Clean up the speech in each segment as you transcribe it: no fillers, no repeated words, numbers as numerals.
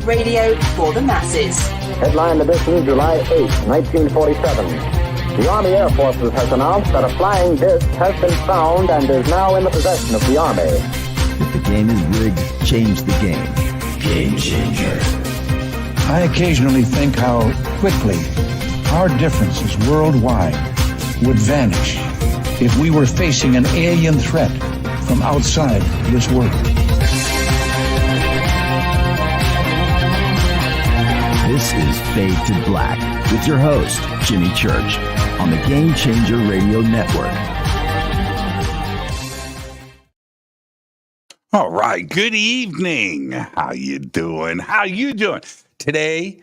radio for the masses. Headline edition, July 8, 1947. The Army Air Forces has announced that a flying disc has been found and is now in the possession of the Army. If the game is rigged, change the game. Game changer. I occasionally think how quickly our differences worldwide would vanish if we were facing an alien threat from outside this world. This is Fade to Black with your host, Jimmy Church, on the Game Changer Radio Network. All right. Good evening. How you doing? Today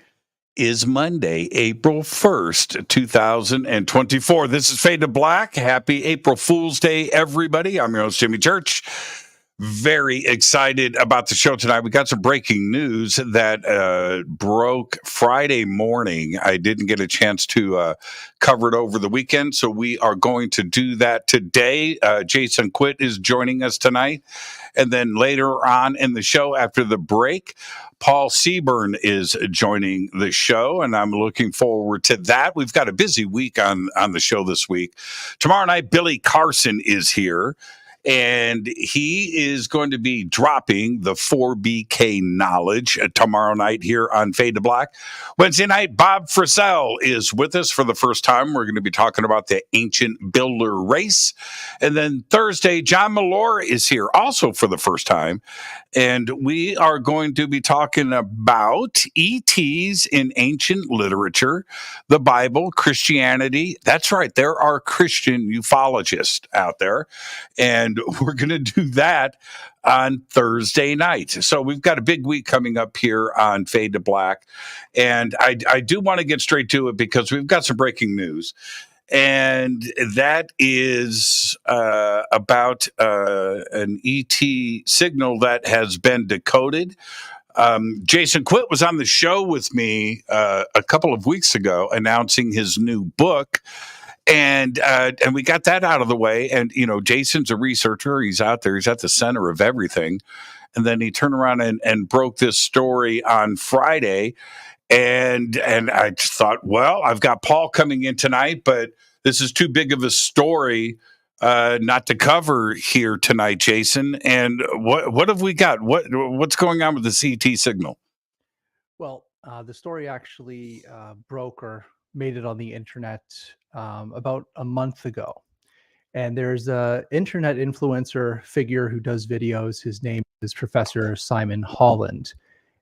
is Monday, April 1st, 2024. This is Fade to Black. Happy April Fool's Day, everybody. I'm your host, Jimmy Church. Very excited about the show tonight. We got some breaking news that broke Friday morning. I didn't get a chance to cover it over the weekend, so we are going to do that today. Jason Quitt is joining us tonight. And then later on in the show, after the break, Paul Seaburn is joining the show, and I'm looking forward to that. We've got a busy week on the show this week. Tomorrow night, Billy Carson is here. And he is going to be dropping the 4BK knowledge tomorrow night here on Fade to Black. Wednesday night, Bob Frisell is with us for the first time. We're going to be talking about the ancient builder race. And then Thursday, John Malore is here also for the first time. And we are going to be talking about ETs in ancient literature, the Bible, Christianity. That's right. There are Christian ufologists out there. And we're going to do that on Thursday night. So we've got a big week coming up here on Fade to Black. And I do want to get straight to it because we've got some breaking news. And that is about an ET signal that has been decoded. Jason Quitt was on the show with me a couple of weeks ago announcing his new book. And we got that out of the way. And, you know, Jason's a researcher. He's out there. He's at the center of everything. And then he turned around and broke this story on Friday. And I just thought, well, I've got Paul coming in tonight, but this is too big of a story not to cover here tonight, Jason. And what have we got? What's going on with the CT signal? Well, the story actually broke or made it on the internet about a month ago. And there's a internet influencer figure who does videos. His name is Professor Simon Holland,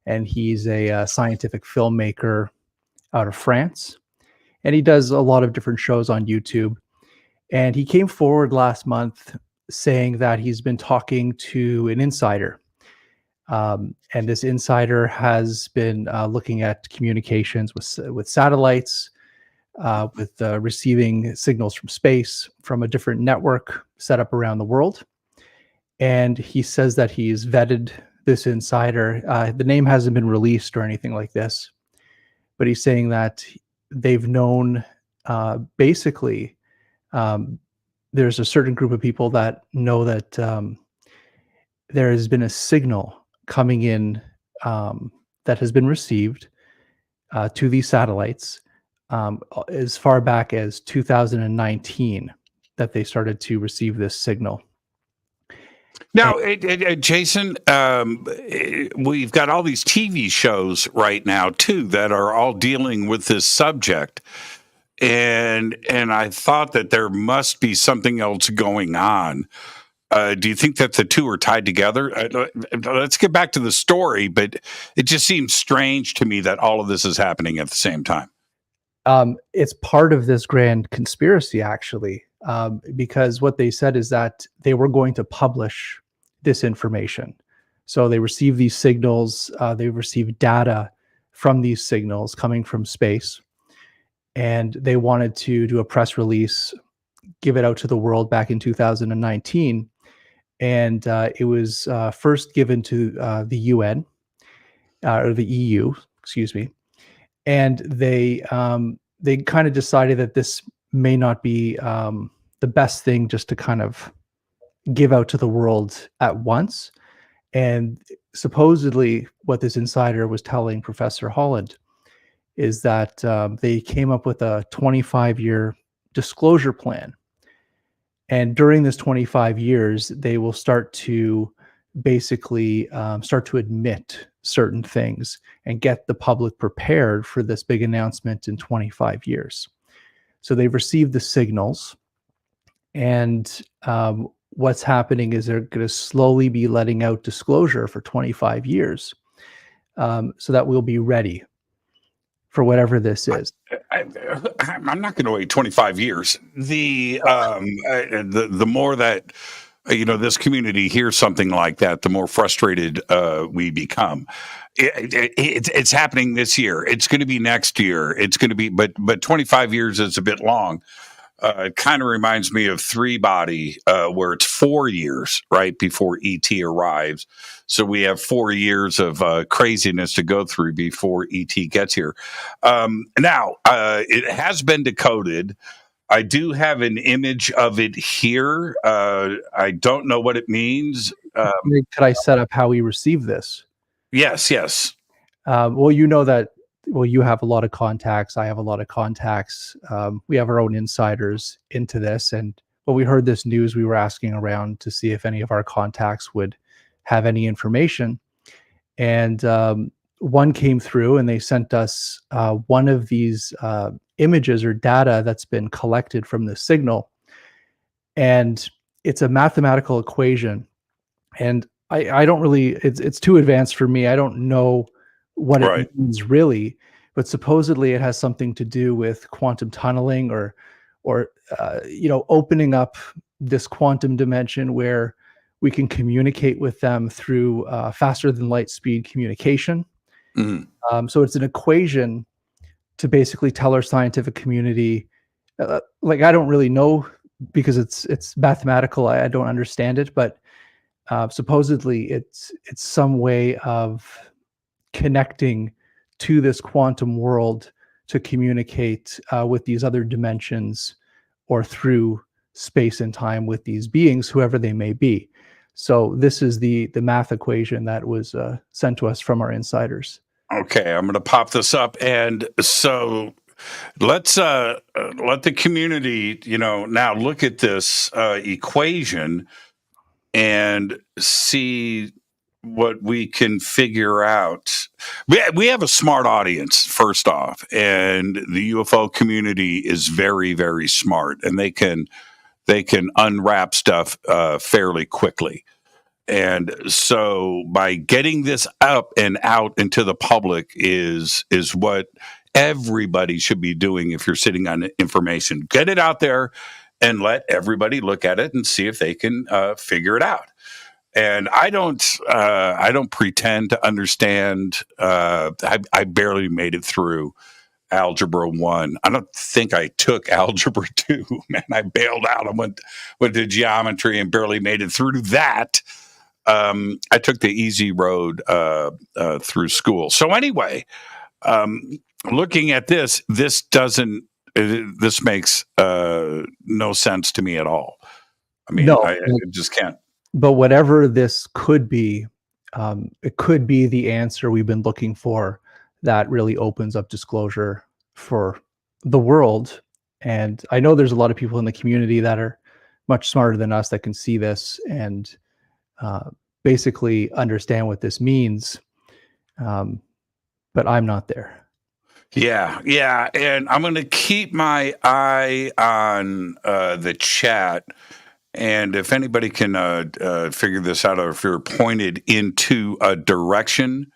and he's a scientific filmmaker out of France. And he does a lot of different shows on YouTube. And he came forward last month saying that he's been talking to an insider. And this insider has been looking at communications with satellites, with receiving signals from space from a different network set up around the world. And he says that he's vetted this insider. The name hasn't been released or anything like this, but he's saying that they've known basically there's a certain group of people that know that there has been a signal coming in that has been received to these satellites as far back as 2019 that they started to receive this signal. Now, Jason, we've got all these TV shows right now, too, that are all dealing with this subject. And I thought that there must be something else going on. Do you think that the two are tied together? Let's get back to the story, but it just seems strange to me that all of this is happening at the same time. It's part of this grand conspiracy, actually, because what they said is that they were going to publish this information. So they received these signals, they received data from these signals coming from space, and they wanted to do a press release, give it out to the world back in 2019. And it was first given to the UN, or the EU, excuse me. And they kind of decided that this may not be the best thing just to kind of give out to the world at once. And supposedly, what this insider was telling Professor Holland is that they came up with a 25-year disclosure plan. And during this 25 years, they will start to basically start to admit certain things and get the public prepared for this big announcement in 25 years. So they've received the signals, and what's happening is they're going to slowly be letting out disclosure for 25 years, so that we'll be ready for whatever this is. I'm not going to wait 25 years. The more that this community hears something like that, the more frustrated we become. It's happening this year. It's going to be next year. It's going to be, but 25 years is a bit long. It kind of reminds me of Three Body, where it's 4 years, right, before ET arrives. So we have 4 years of craziness to go through before ET gets here. Now, it has been decoded. I do have an image of it here. I don't know what it means. Could I set up how we receive this? Yes. Well, you know that. Well, you have a lot of contacts. I have a lot of contacts. We have our own insiders into this. And when we heard this news, we were asking around to see if any of our contacts would have any information. And one came through, and they sent us one of these images or data that's been collected from the signal. And it's a mathematical equation. And I don't really, it's too advanced for me. I don't know what it means really, but supposedly it has something to do with quantum tunneling or opening up this quantum dimension where we can communicate with them through faster than light speed communication. Mm-hmm. So it's an equation to basically tell our scientific community, I don't really know because it's mathematical. I don't understand it, but supposedly it's some way of connecting to this quantum world to communicate with these other dimensions or through space and time with these beings, whoever they may be. So this is the math equation that was sent to us from our insiders. Okay, I'm going to pop this up, and so let's let the community, now look at this equation and see what we can figure out. We have a smart audience, first off, and the UFO community is very, very smart, and they can unwrap stuff fairly quickly. And so by getting this up and out into the public is what everybody should be doing if you're sitting on information. Get it out there and let everybody look at it and see if they can figure it out. And I don't pretend to understand. I barely made it through Algebra 1. I don't think I took Algebra 2. Man, I bailed out and went to geometry and barely made it through that. I took the easy road through school. So anyway, looking at this makes no sense to me at all. I mean, I just can't. But whatever this could be, it could be the answer we've been looking for that really opens up disclosure for the world. And I know there's a lot of people in the community that are much smarter than us that can see this and basically understand what this means. But I'm not there. Yeah. And I'm going to keep my eye on the chat. And if anybody can figure this out, or if you're pointed into a direction,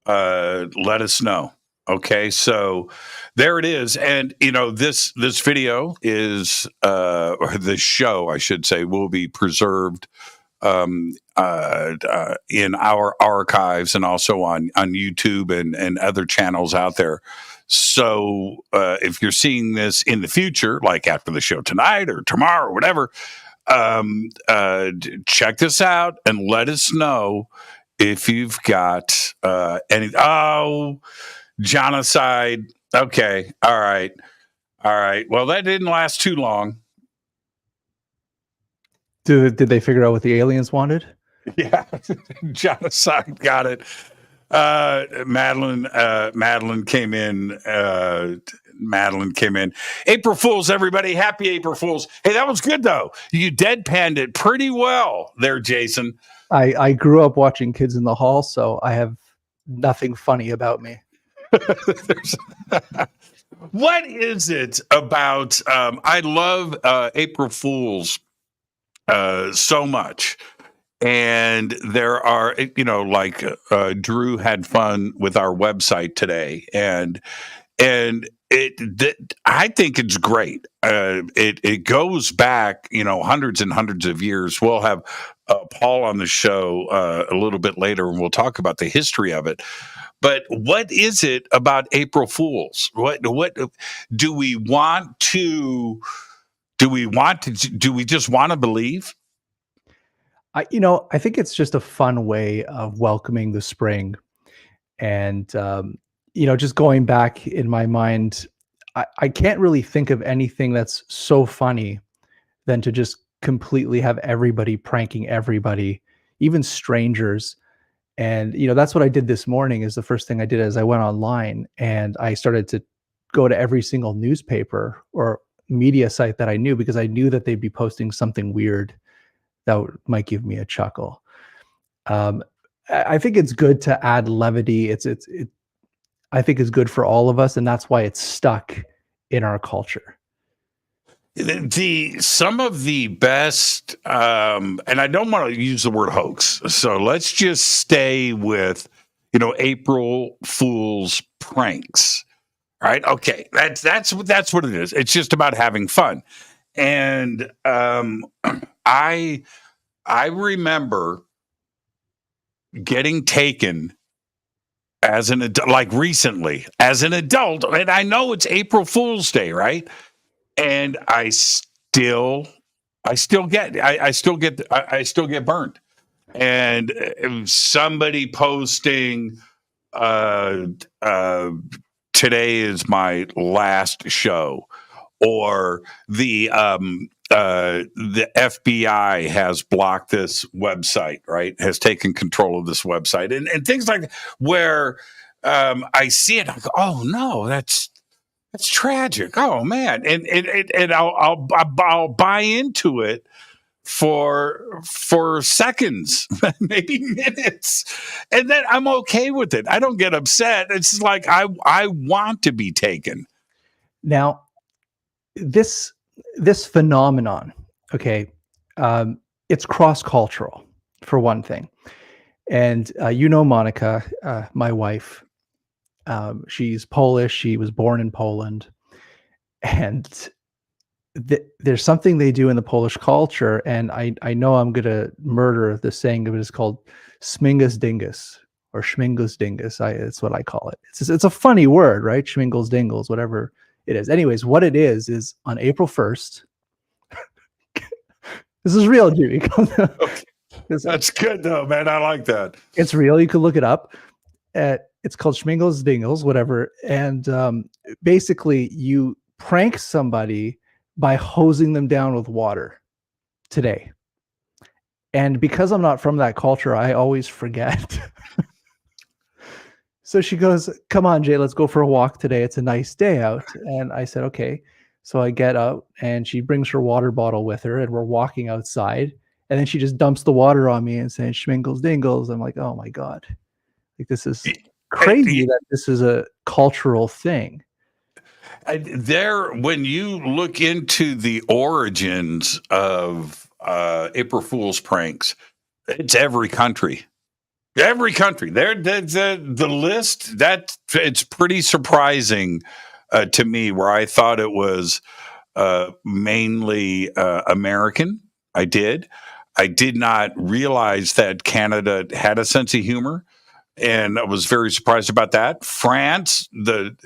let us know. Okay, so there it is. And, this video is, or this show, I should say, will be preserved in our archives and also on YouTube and other channels out there. So if you're seeing this in the future, like after the show tonight or tomorrow or whatever, check this out and let us know if you've got any genocide. Okay. All right. Well, that didn't last too long. Did they figure out what the aliens wanted? Yeah, genocide. Got it. Madeline came in. Madeline came in. April Fools, everybody! Happy April Fools! Hey, that was good though. You deadpanned it pretty well there, Jason. I grew up watching Kids in the Hall, so I have nothing funny about me. What is it about? I love April Fools so much. And there are, like Drew had fun with our website today, and I think it's great. It goes back, hundreds and hundreds of years. We'll have Paul on the show a little bit later, and we'll talk about the history of it. But what is it about April Fools? What do we want to? Do we just want to believe? I think it's just a fun way of welcoming the spring. And, just going back in my mind, I can't really think of anything that's so funny than to just completely have everybody pranking everybody, even strangers. And, that's what I did this morning. Is the first thing I did is I went online and I started to go to every single newspaper or media site that I knew, because I knew that they'd be posting something weird that might give me a chuckle. I think it's good to add levity. I think it's good for all of us, and that's why it's stuck in our culture. Some of the best, and I don't want to use the word hoax, so let's just stay with, April Fool's pranks. Right? Okay, that's what it is. It's just about having fun, and I remember getting taken as an adult, like recently, as an adult, and I know it's April Fool's Day, right? And I still get burned. And somebody posting, today is my last show, or the FBI has blocked this website, right? Has taken control of this website, and things like that, where I see it, I go, oh no, that's tragic. Oh man, and I'll buy into it for seconds, maybe minutes, and then I'm okay with it. I don't get upset. It's like I want to be taken. Now, this phenomenon, okay, it's cross-cultural for one thing. And Monica, my wife, she's Polish. She was born in Poland. And there's something they do in the Polish culture, and I know I'm going to murder the saying of it. It's called Śmigus Dingus, or Śmigus Dingus. It's what I call it. It's a funny word, right? Śmingles Dingles, whatever it is. Anyways, what it is on April 1st, this is real, Jimmy. Okay. That's good though, man. I like that. It's real. You can look it up. It's called Śmingles Dingles, whatever. And basically you prank somebody by hosing them down with water today. And because I'm not from that culture, I always forget. So she goes, come on, Jay, let's go for a walk today. It's a nice day out. And I said, okay. So I get out and she brings her water bottle with her and we're walking outside. And then she just dumps the water on me and saying, Śmingles Dingles. I'm like, oh my God. Like, this is crazy that this is a cultural thing. When you look into the origins of April Fool's pranks, it's every country. Every country. The list, it's pretty surprising to me, where I thought it was mainly American. I did not realize that Canada had a sense of humor, and I was very surprised about that. France, the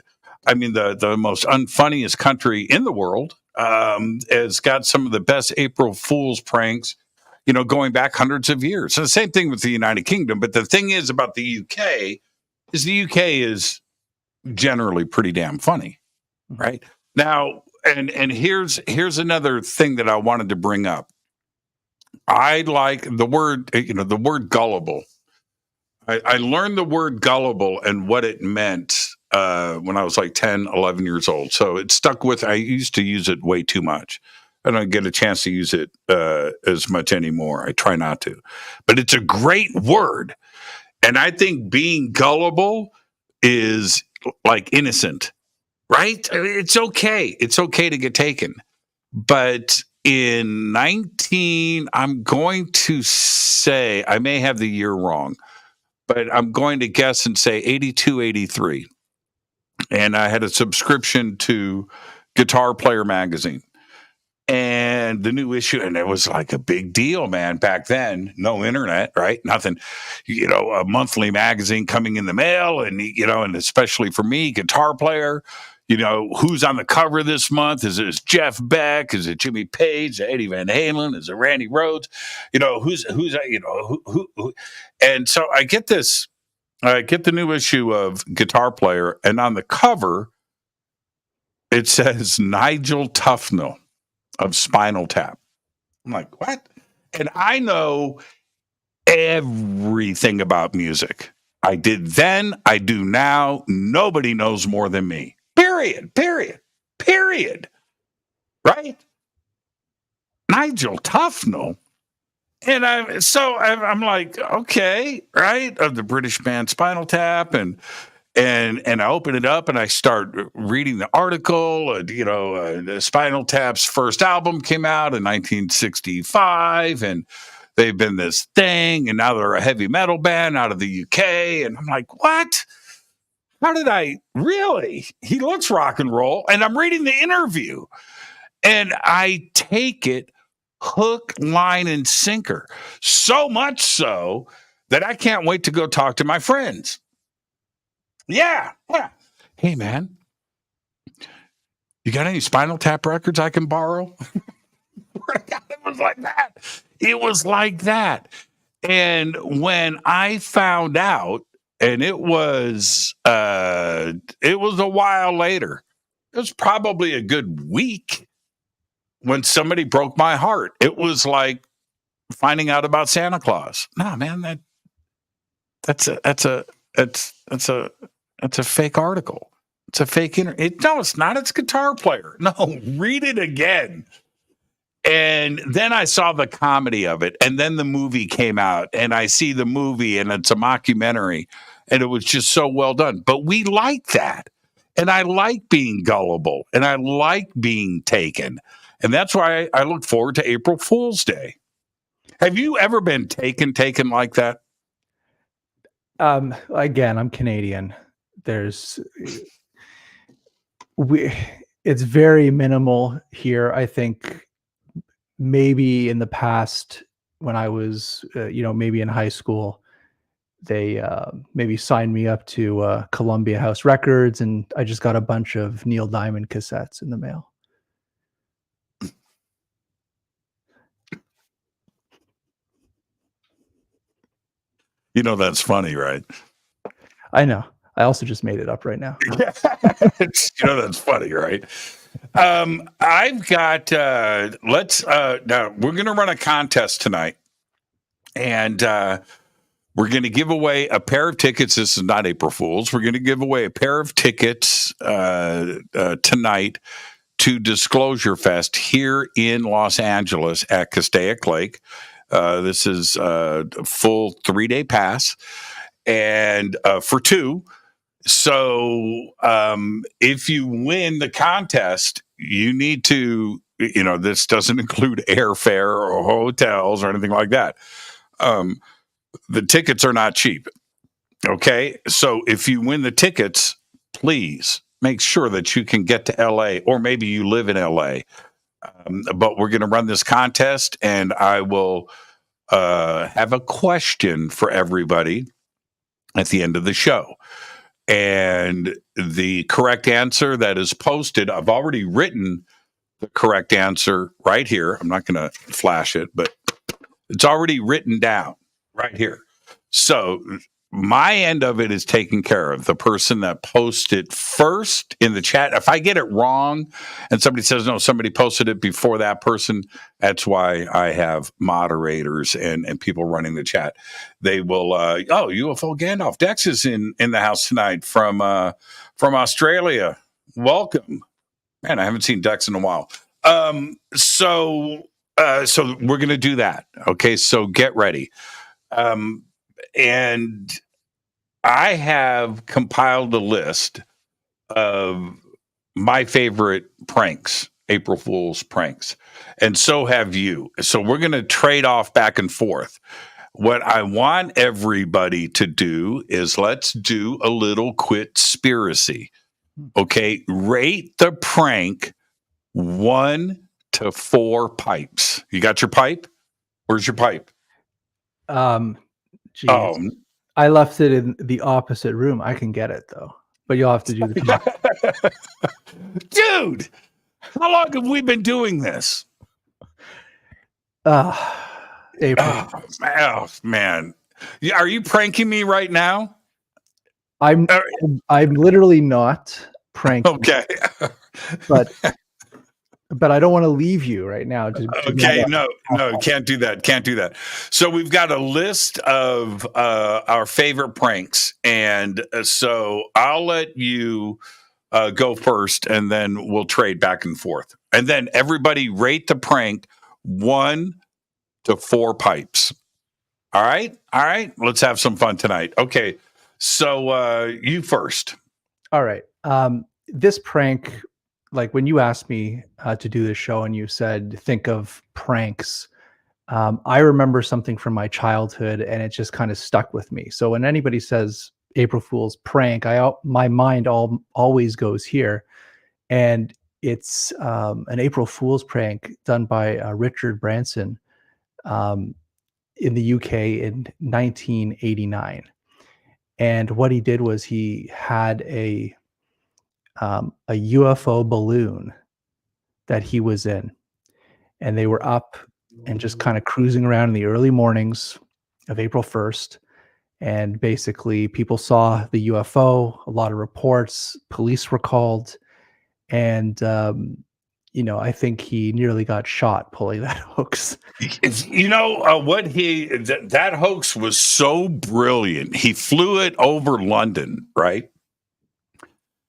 most unfunniest country in the world, has got some of the best April Fool's pranks, going back hundreds of years. So the same thing with the United Kingdom. But the thing is about the UK is generally pretty damn funny, right? Now, and here's another thing that I wanted to bring up. I like the word, the word gullible. I learned the word gullible and what it meant when I was like 10, 11 years old. So it stuck with, I used to use it way too much. I don't get a chance to use it as much anymore. I try not to. But it's a great word. And I think being gullible is like innocent, right? It's okay. It's okay to get taken. But I'm going to say, I may have the year wrong, but I'm going to guess and say 82, 83. And I had a subscription to Guitar Player magazine and the new issue. And it was like a big deal, man. Back then, no internet, right? Nothing, a monthly magazine coming in the mail. And, and especially for me, Guitar Player, who's on the cover this month? Is it Jeff Beck? Is it Jimmy Page? Is it Eddie Van Halen? Is it Randy Rhoads? Who? And so I get this. I get the new issue of Guitar Player, and on the cover, it says Nigel Tufnell of Spinal Tap. I'm like, what? And I know everything about music. I did then, I do now. Nobody knows more than me. Period. Right? Nigel Tufnell. And I'm like, okay, right? Of the British band Spinal Tap, and I open it up and I start reading the article. The Spinal Tap's first album came out in 1965, and they've been this thing, and now they're a heavy metal band out of the UK. And I'm like, what? How did I really? He looks rock and roll. And I'm reading the interview, and I take it hook, line, and sinker. So much so that I can't wait to go talk to my friends. Yeah. Hey, man, you got any Spinal Tap records I can borrow? It was like that. And when I found out, and it was a while later, it was probably a good week when somebody broke my heart. It was like finding out about Santa Claus. No, man, that's a fake article. It's a fake no, it's not. It's Guitar Player. No, read it again. And then I saw the comedy of it, and then the movie came out, and I see the movie, and it's a mockumentary, and it was just so well done. But we like that, and I like being gullible, and I like being taken, and that's why I look forward to April Fool's Day. Have you ever been taken like that? Again, I'm Canadian. It's very minimal here. I think maybe in the past when I was, maybe in high school, they maybe signed me up to Columbia House Records, and I just got a bunch of Neil Diamond cassettes in the mail. That's funny, right? I know. I also just made it up right now. That's funny, right? I've got, now we're going to run a contest tonight, and we're going to give away a pair of tickets. This is not April Fool's. We're going to give away a pair of tickets tonight to Disclosure Fest here in Los Angeles at Castaic Lake. This is a full 3-day pass, and for two. So if you win the contest, you need to, this doesn't include airfare or hotels or anything like that. The tickets are not cheap. Okay. So if you win the tickets, please make sure that you can get to LA, or maybe you live in LA. But we're going to run this contest, and I will have a question for everybody at the end of the show. And the correct answer that is posted, I've already written the correct answer right here. I'm not going to flash it, but it's already written down right here. So my end of it is taken care of. The person that posted first in the chat, if I get it wrong and somebody says, no, somebody posted it before that person, that's why I have moderators and people running the chat. They will, UFO Gandalf. Dex is in the house tonight from Australia. Welcome. Man, I haven't seen Dex in a while. So we're going to do that. Okay, so get ready. And I have compiled a list of my favorite pranks, April Fool's pranks, and so have you. So we're going to trade off back and forth. What I want everybody to do is let's do a little Quit-spiracy. Okay, rate the prank 1 to 4 pipes. You got your pipe? Where's your pipe? Geez. I left it in the opposite room. I can get it though, but you'll have to do the Dude, how long have we been doing this? April. Oh, man. Are you pranking me right now? I'm literally not pranking. Okay. But I don't want to leave you right now. Okay, no, can't do that. Can't do that. So we've got a list of our favorite pranks, and so I'll let you go first, and then we'll trade back and forth. And then everybody rate the prank 1 to 4 pipes. All right? Let's have some fun tonight. Okay, so you first. All right. This prank, like when you asked me to do this show and you said, think of pranks, I remember something from my childhood and it just kind of stuck with me. So when anybody says April Fool's prank, my mind always goes here. And it's an April Fool's prank done by Richard Branson in the UK in 1989. And what he did was he had a UFO balloon that he was in, and they were up and just kind of cruising around in the early mornings of April 1st. And basically people saw the UFO, a lot of reports, police were called. And, I think he nearly got shot pulling that hoax. That hoax was so brilliant. He flew it over London, right?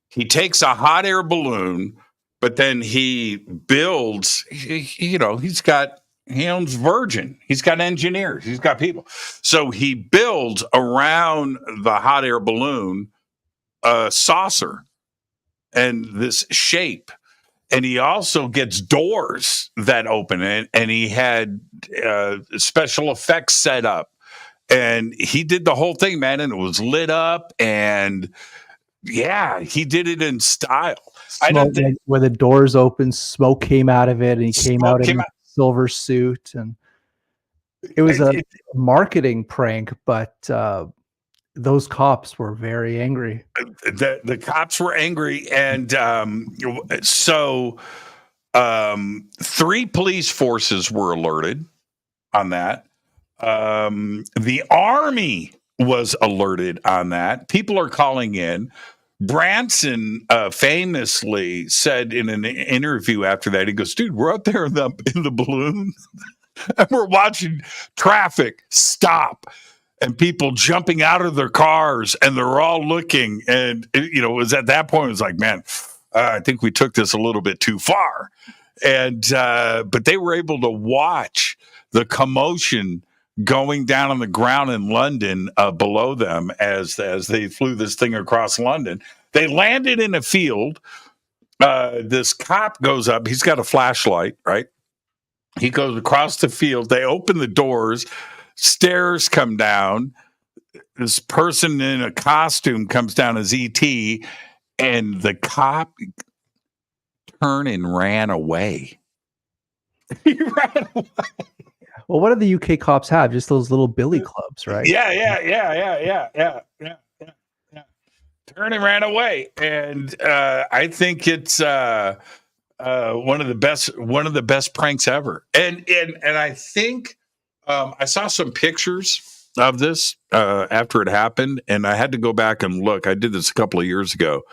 He takes a hot air balloon, but then he builds, he owns Virgin. He's got engineers. He's got people. So he builds around the hot air balloon a saucer and this shape. And he also gets doors that open, and he had special effects set up. And he did the whole thing, man, and it was lit up, and yeah, he did it in style. Where the doors opened, smoke came out of it, and he came out in a silver suit, and it was a marketing prank. But those cops were very angry. The cops were angry, and so 3 police forces were alerted on that. The Army was alerted on that. People are calling in. Branson famously said in an interview after that, he goes, dude, we're out there in the balloon and we're watching traffic stop and people jumping out of their cars, and they're all looking. And it was at that point, it was like, man, I think we took this a little bit too far. And but they were able to watch the commotion going down on the ground in London below them as they flew this thing across London. They landed in a field. This cop goes up. He's got a flashlight, right? He goes across the field. They open the doors. Stairs come down. This person in a costume comes down as E.T., and the cop turned and ran away. He ran away. Well, what do the UK cops have? Just those little billy clubs, right? Yeah. Turned and ran away, and I think it's one of the best pranks ever. And I think I saw some pictures of this after it happened, and I had to go back and look. I did this a couple of years ago,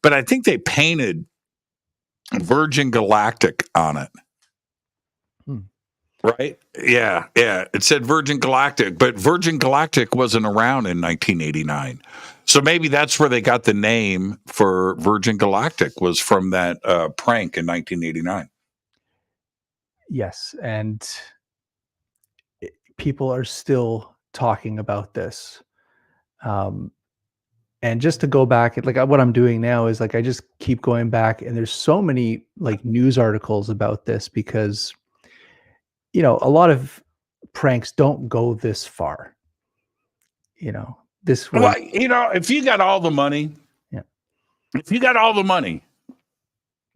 but I think they painted Virgin Galactic on it. Right? Yeah. It said Virgin Galactic, but Virgin Galactic wasn't around in 1989. So maybe that's where they got the name for Virgin Galactic, was from that prank in 1989. Yes, and people are still talking about this. And just to go back, like what I'm doing now is like I just keep going back, and there's so many like news articles about this because a lot of pranks don't go this far. This was, Well, if you got all the money, if you got all the money,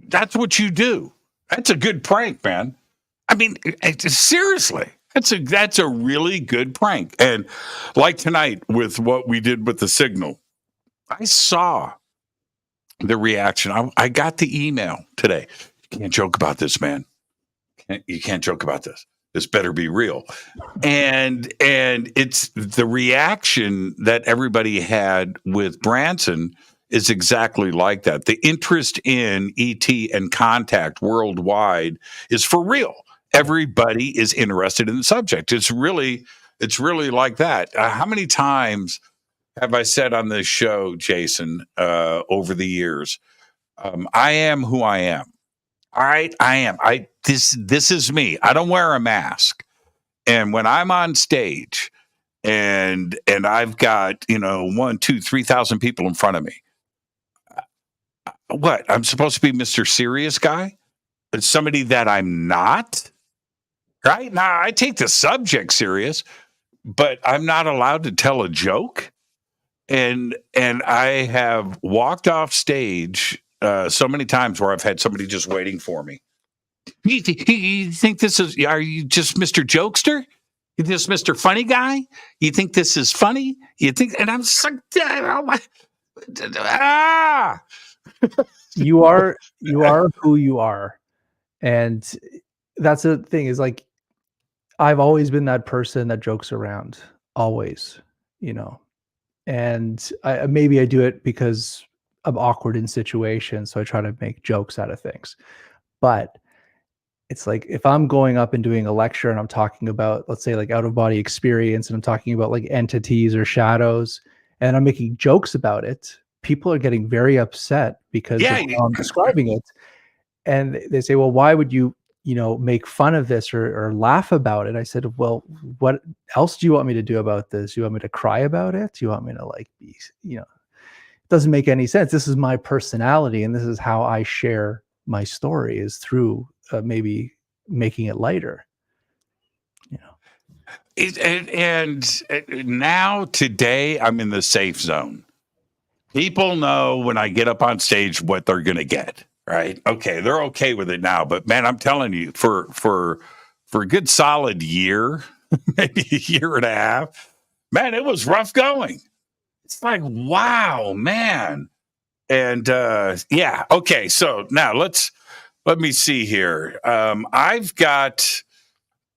that's what you do. That's a good prank, man. I mean, seriously, that's a really good prank. And like tonight with what we did with the signal, I saw the reaction. I got the email today. You can't joke about this, man. You can't joke about this. This better be real. And it's the reaction that everybody had with Branson is exactly like that. The interest in ET and contact worldwide is for real. Everybody is interested in the subject. It's really like that. How many times have I said on this show, Jason, over the years, I am who I am. All right, I am. This is me. I don't wear a mask. And when I'm on stage and I've got, 1, 2, 3,000 people in front of me, what? I'm supposed to be Mr. Serious Guy? It's somebody that I'm not? Right? Now, I take the subject serious, but I'm not allowed to tell a joke. And I have walked off stage so many times where I've had somebody just waiting for me. You think this is? Are you just Mr. Jokester? You just Mr. Funny Guy? You think this is funny? You think? And I'm just like, oh my, you are who you are, and that's the thing. Is like, I've always been that person that jokes around, always, and maybe I do it because I'm awkward in situations, so I try to make jokes out of things. But it's like if I'm going up and doing a lecture and I'm talking about, let's say, like out of body experience, and I'm talking about like entities or shadows, and I'm making jokes about it, people are getting very upset because of how I'm describing it, and they say, "Well, why would you?" make fun of this or laugh about it. I said, well, what else do you want me to do about this? You want me to cry about it? Do you want me to be, it doesn't make any sense. This is my personality, and this is how I share my story, is through maybe making it lighter. And now today I'm in the safe zone. People know when I get up on stage what they're going to get. Right. Okay. They're okay with it now. But man, I'm telling you, for a good solid year, maybe a year and a half, man, it was rough going. It's like, wow, man. And yeah. Okay. So now let me see here. I've got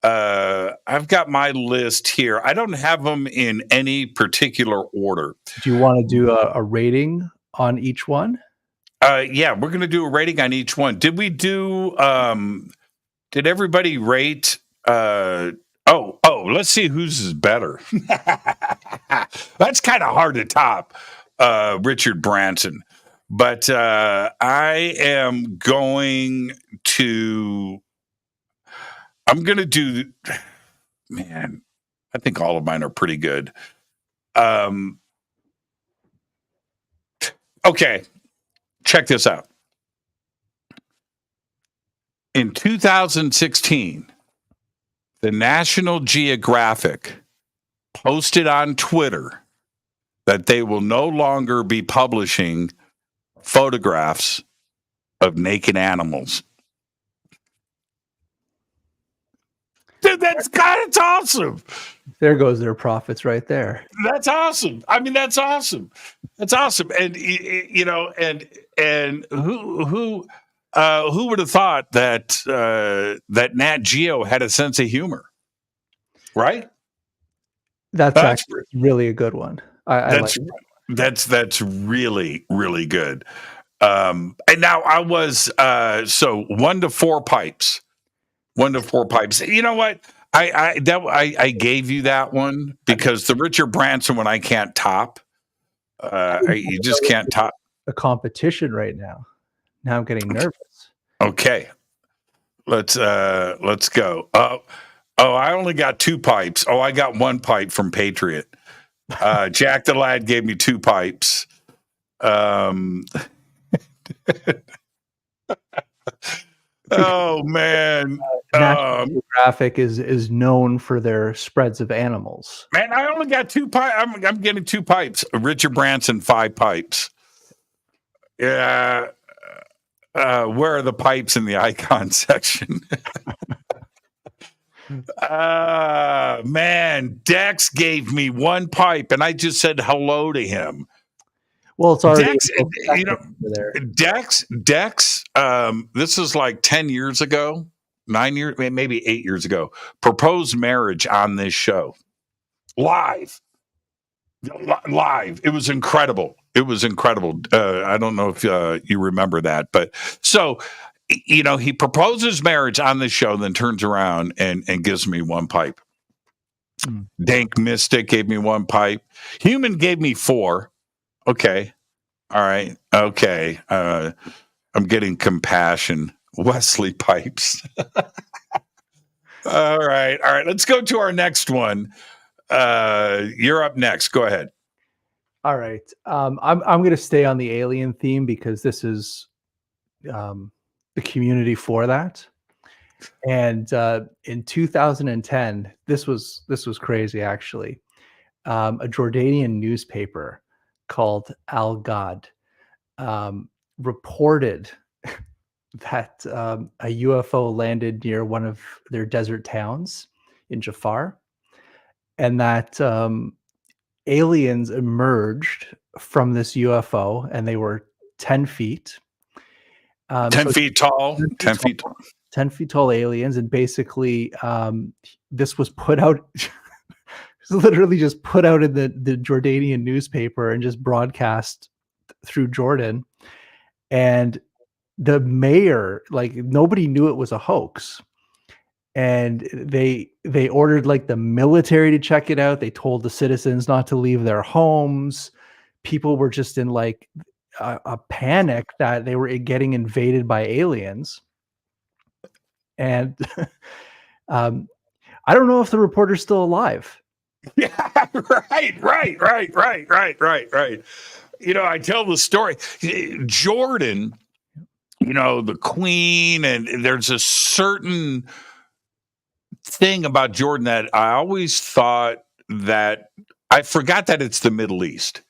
my list here. I don't have them in any particular order. Do you want to do a rating on each one? Yeah, we're going to do a rating on each one. Did we do, did everybody rate, let's see whose is better. That's kind of hard to top, Richard Branson. But I'm going to do, man, I think all of mine are pretty good. Okay. Check this out. In 2016, the National Geographic posted on Twitter that they will no longer be publishing photographs of naked animals. Dude, that's awesome. There goes their profits right there. That's awesome. I mean, that's awesome. That's awesome. And and who would have thought that that Nat Geo had a sense of humor, right? That's That's actually really a good one. I like that's it. that's really really good. And now I was so 1 to 4 pipes. 1 to 4 pipes. You know what? I gave you that one because the Richard Branson one I can't top. You just can't top. A competition right now. Now I'm getting nervous. Okay, let's go. Oh, I only got 2 pipes. Oh, I got 1 pipe from Patriot. Jack the Lad gave me 2 pipes. Oh man. National Geographic is known for their spreads of animals. Man, I only got 2 pipes. I'm getting 2 pipes. Richard Branson, 5 pipes. Yeah. Where are the pipes in the icon section? Man, Dex gave me 1 pipe, and I just said hello to him. Well, it's already Dex. You know, Dex. This is like 10 years ago, 9 years, maybe 8 years ago. Proposed marriage on this show, live. It was incredible. It was incredible. I don't know if you remember that, but so he proposes marriage on this show, then turns around and gives me 1 pipe. Dank Mystic gave me 1 pipe. Human gave me 4. Okay. All right. Okay. I'm getting compassion. Wesley Pipes. All right. Let's go to our next one. You're up next. Go ahead. All right. I'm going to stay on the alien theme because this is the community for that. And in 2010, this was crazy actually. A Jordanian newspaper called Al God reported that a UFO landed near one of their desert towns in Jafar, and that aliens emerged from this UFO, and they were 10 feet. 10 feet tall. 10 feet tall. 10 feet tall aliens, and basically this was put out literally just put out in the Jordanian newspaper and just broadcast through Jordan. And the mayor, like, nobody knew it was a hoax. And they ordered like the military to check it out. They told the citizens not to leave their homes. People were just in like a panic that they were getting invaded by aliens. And I don't know if the reporter's still alive. Yeah, right. I tell the story. Jordan, the Queen, and there's a certain thing about Jordan that I always thought that I forgot that it's the Middle East,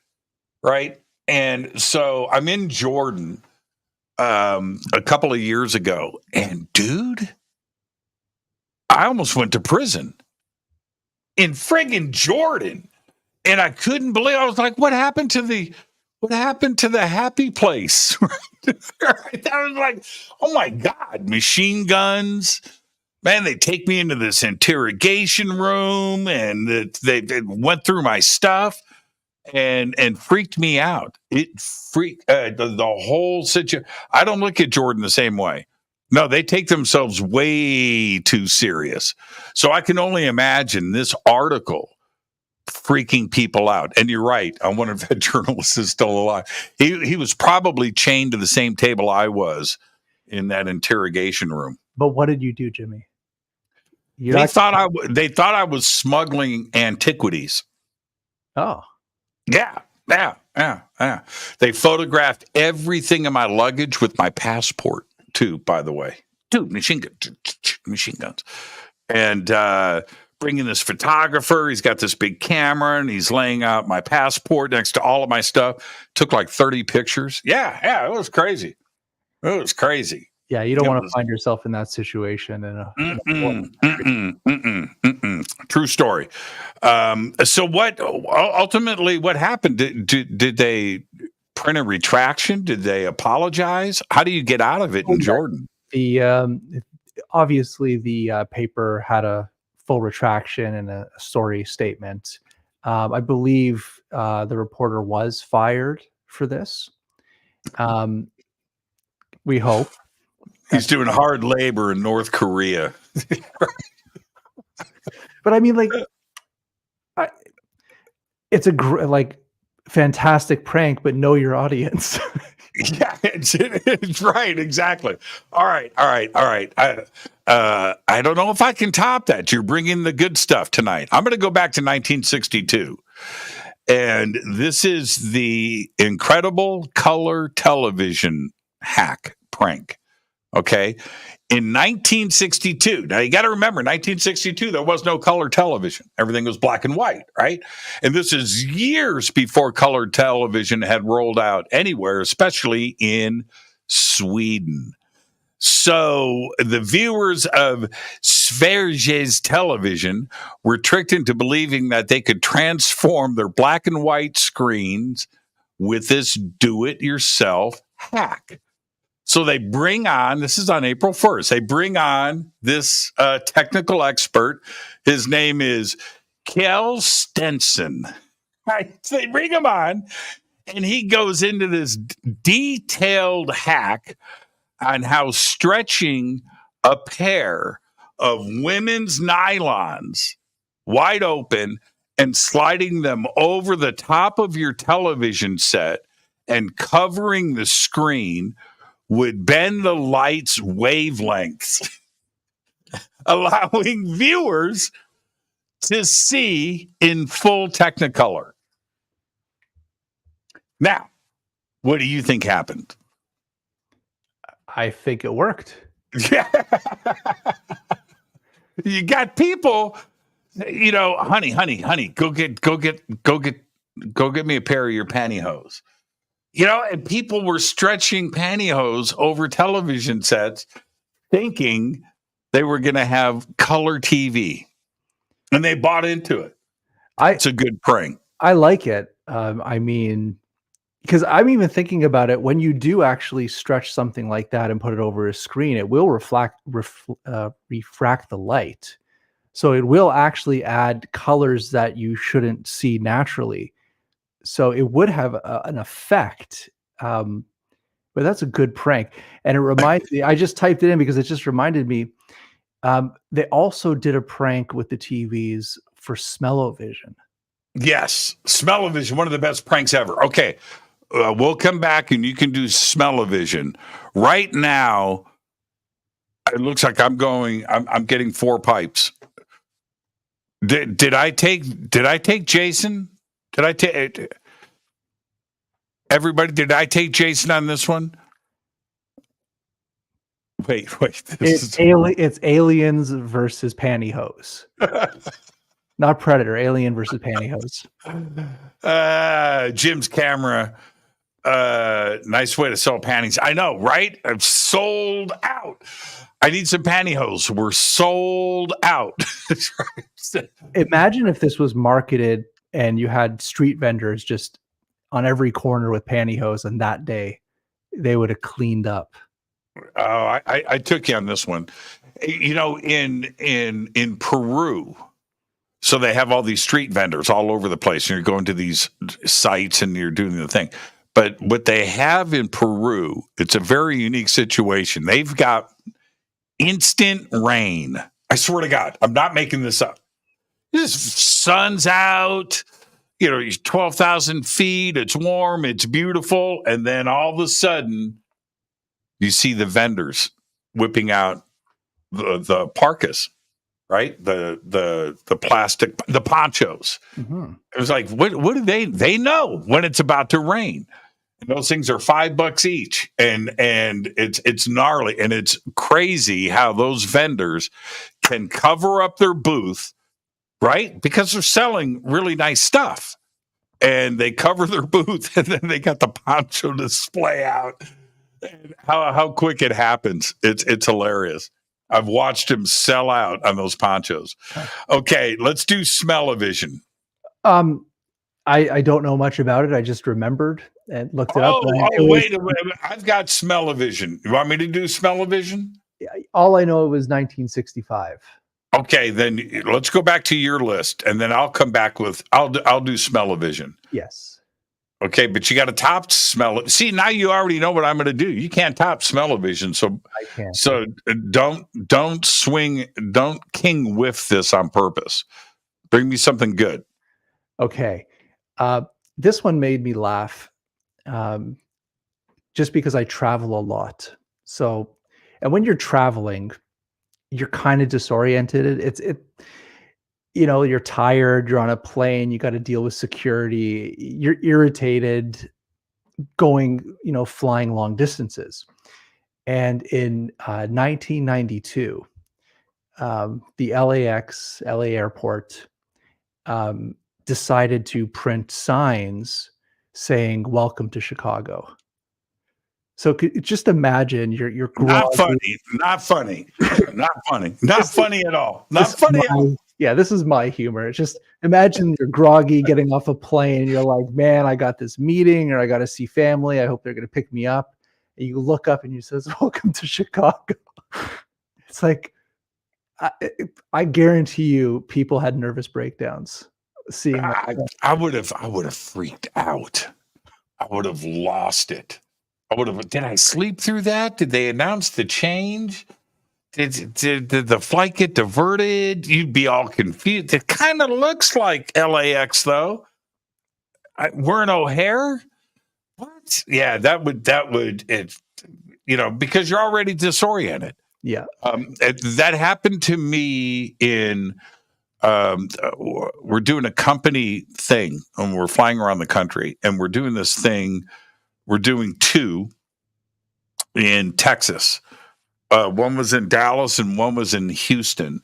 right? And so I'm in Jordan a couple of years ago, and dude, I almost went to prison in friggin' Jordan, and I couldn't believe. I was like, "What happened to the happy place?" I was like, "Oh my God, machine guns!" Man, they take me into this interrogation room, and they went through my stuff and freaked me out. It freaked the whole situation. I don't look at Jordan the same way. No, they take themselves way too serious. So I can only imagine this article freaking people out. And you're right. I wonder if that journalist is still alive. He was probably chained to the same table I was in that interrogation room. But what did you do, Jimmy? They thought I was smuggling antiquities. Oh. Yeah. They photographed everything in my luggage with my passport too, by the way. Dude, machine guns. And bringing this photographer. He's got this big camera, and he's laying out my passport next to all of my stuff. Took like 30 pictures. Yeah, it was crazy. Yeah, you don't want to find yourself in that situation. True story. So what happened? Did they print a retraction? Did they apologize? How do you get out of it in Jordan? Obviously the paper had a full retraction and a sorry statement. I believe the reporter was fired for this. We hope. He's doing hard labor in North Korea. But I mean, like, it's a fantastic prank, but know your audience. Yeah, it's right. Exactly. All right. I don't know if I can top that. You're bringing the good stuff tonight. I'm going to go back to 1962. And this is the incredible color television hack prank. Okay. In 1962, now you got to remember, 1962, there was no color television. Everything was black and white, right? And this is years before color television had rolled out anywhere, especially in Sweden. So the viewers of Sveriges television were tricked into believing that they could transform their black and white screens with this do-it-yourself hack. So they bring on, this is on April 1st, they bring on this technical expert. His name is Kjell Stenson. Right? So they bring him on, and he goes into this detailed hack on how stretching a pair of women's nylons wide open and sliding them over the top of your television set and covering the screen would bend the light's wavelengths, allowing viewers to see in full Technicolor. Now, what do you think happened? I think it worked. Yeah. You got people, honey, go get me a pair of your pantyhose. And people were stretching pantyhose over television sets thinking they were going to have color TV. And they bought into it. It's a good prank. I like it. I mean, because I'm even thinking about it, when you do actually stretch something like that and put it over a screen, it will refract the light. So it will actually add colors that you shouldn't see naturally. So it would have an effect. But that's a good prank. And it reminds me, I just typed it in because it just reminded me, they also did a prank with the TVs for smell-o-vision. Yes, smell-o-vision, one of the best pranks ever. Okay, we'll come back and you can do smell-o-vision. Right now, it looks like I'm getting 4 pipes. Did I take Jason? Did I take everybody? Did I take Jason on this one? Wait. It's aliens versus pantyhose. Not Predator, alien versus pantyhose. Jim's camera. Nice way to sell panties. I know, right? I'm sold out. I need some pantyhose. We're sold out. Imagine if this was marketed and you had street vendors just on every corner with pantyhose, and that day they would have cleaned up. Oh, I took you on this one. In Peru, so they have all these street vendors all over the place, and you're going to these sites and you're doing the thing. But what they have in Peru, it's a very unique situation. They've got instant rain. I swear to God, I'm not making this up. This sun's out, 12,000 feet. It's warm. It's beautiful. And then all of a sudden, you see the vendors whipping out the parkas, right? The plastic, the ponchos. Mm-hmm. It was like, what do they know when it's about to rain? And those things are $5 each. And it's gnarly. And it's crazy how those vendors can cover up their booth, right? Because they're selling really nice stuff. And they cover their booth, and then they got the poncho display out. And how quick it happens. It's hilarious. I've watched him sell out on those ponchos. Okay, let's do smell-o-vision. I don't know much about it. I just remembered and looked it up. Wait a minute. I've got smell-o-vision. You want me to do smell-o-vision? All I know, it was 1965. Okay, then let's go back to your list, and then I'll come back with I'll do smell-o-vision. Yes. Okay, but you got to top smell it. See, now you already know what I'm going to do. You can't top smell-o-vision, so I can. don't swing, don't king whiff this on purpose. Bring me something good. Okay. This one made me laugh just because I travel a lot. So, and when you're traveling, you're kind of disoriented. You're tired, you're on a plane, you got to deal with security, you're irritated going, flying long distances. And in 1992, the LA airport decided to print signs saying "Welcome to Chicago." So just imagine you're Not groggy. funny at all. Not funny at all. Yeah, this is my humor. It's just imagine you're groggy getting off a plane and you're like, man, I got this meeting or I got to see family. I hope they're going to pick me up. And you look up and you says, "Welcome to Chicago." It's like, I guarantee you people had nervous breakdowns seeing that. I would have freaked out. I would have lost it. Did I sleep through that? Did they announce the change? Did the flight get diverted? You'd be all confused. It kind of looks like LAX though. We're in O'Hare. What? Yeah, that would because you're already disoriented. Yeah. That happened to me in. We're doing a company thing and we're flying around the country and we're doing this thing. We're doing 2 in Texas. One was in Dallas and one was in Houston.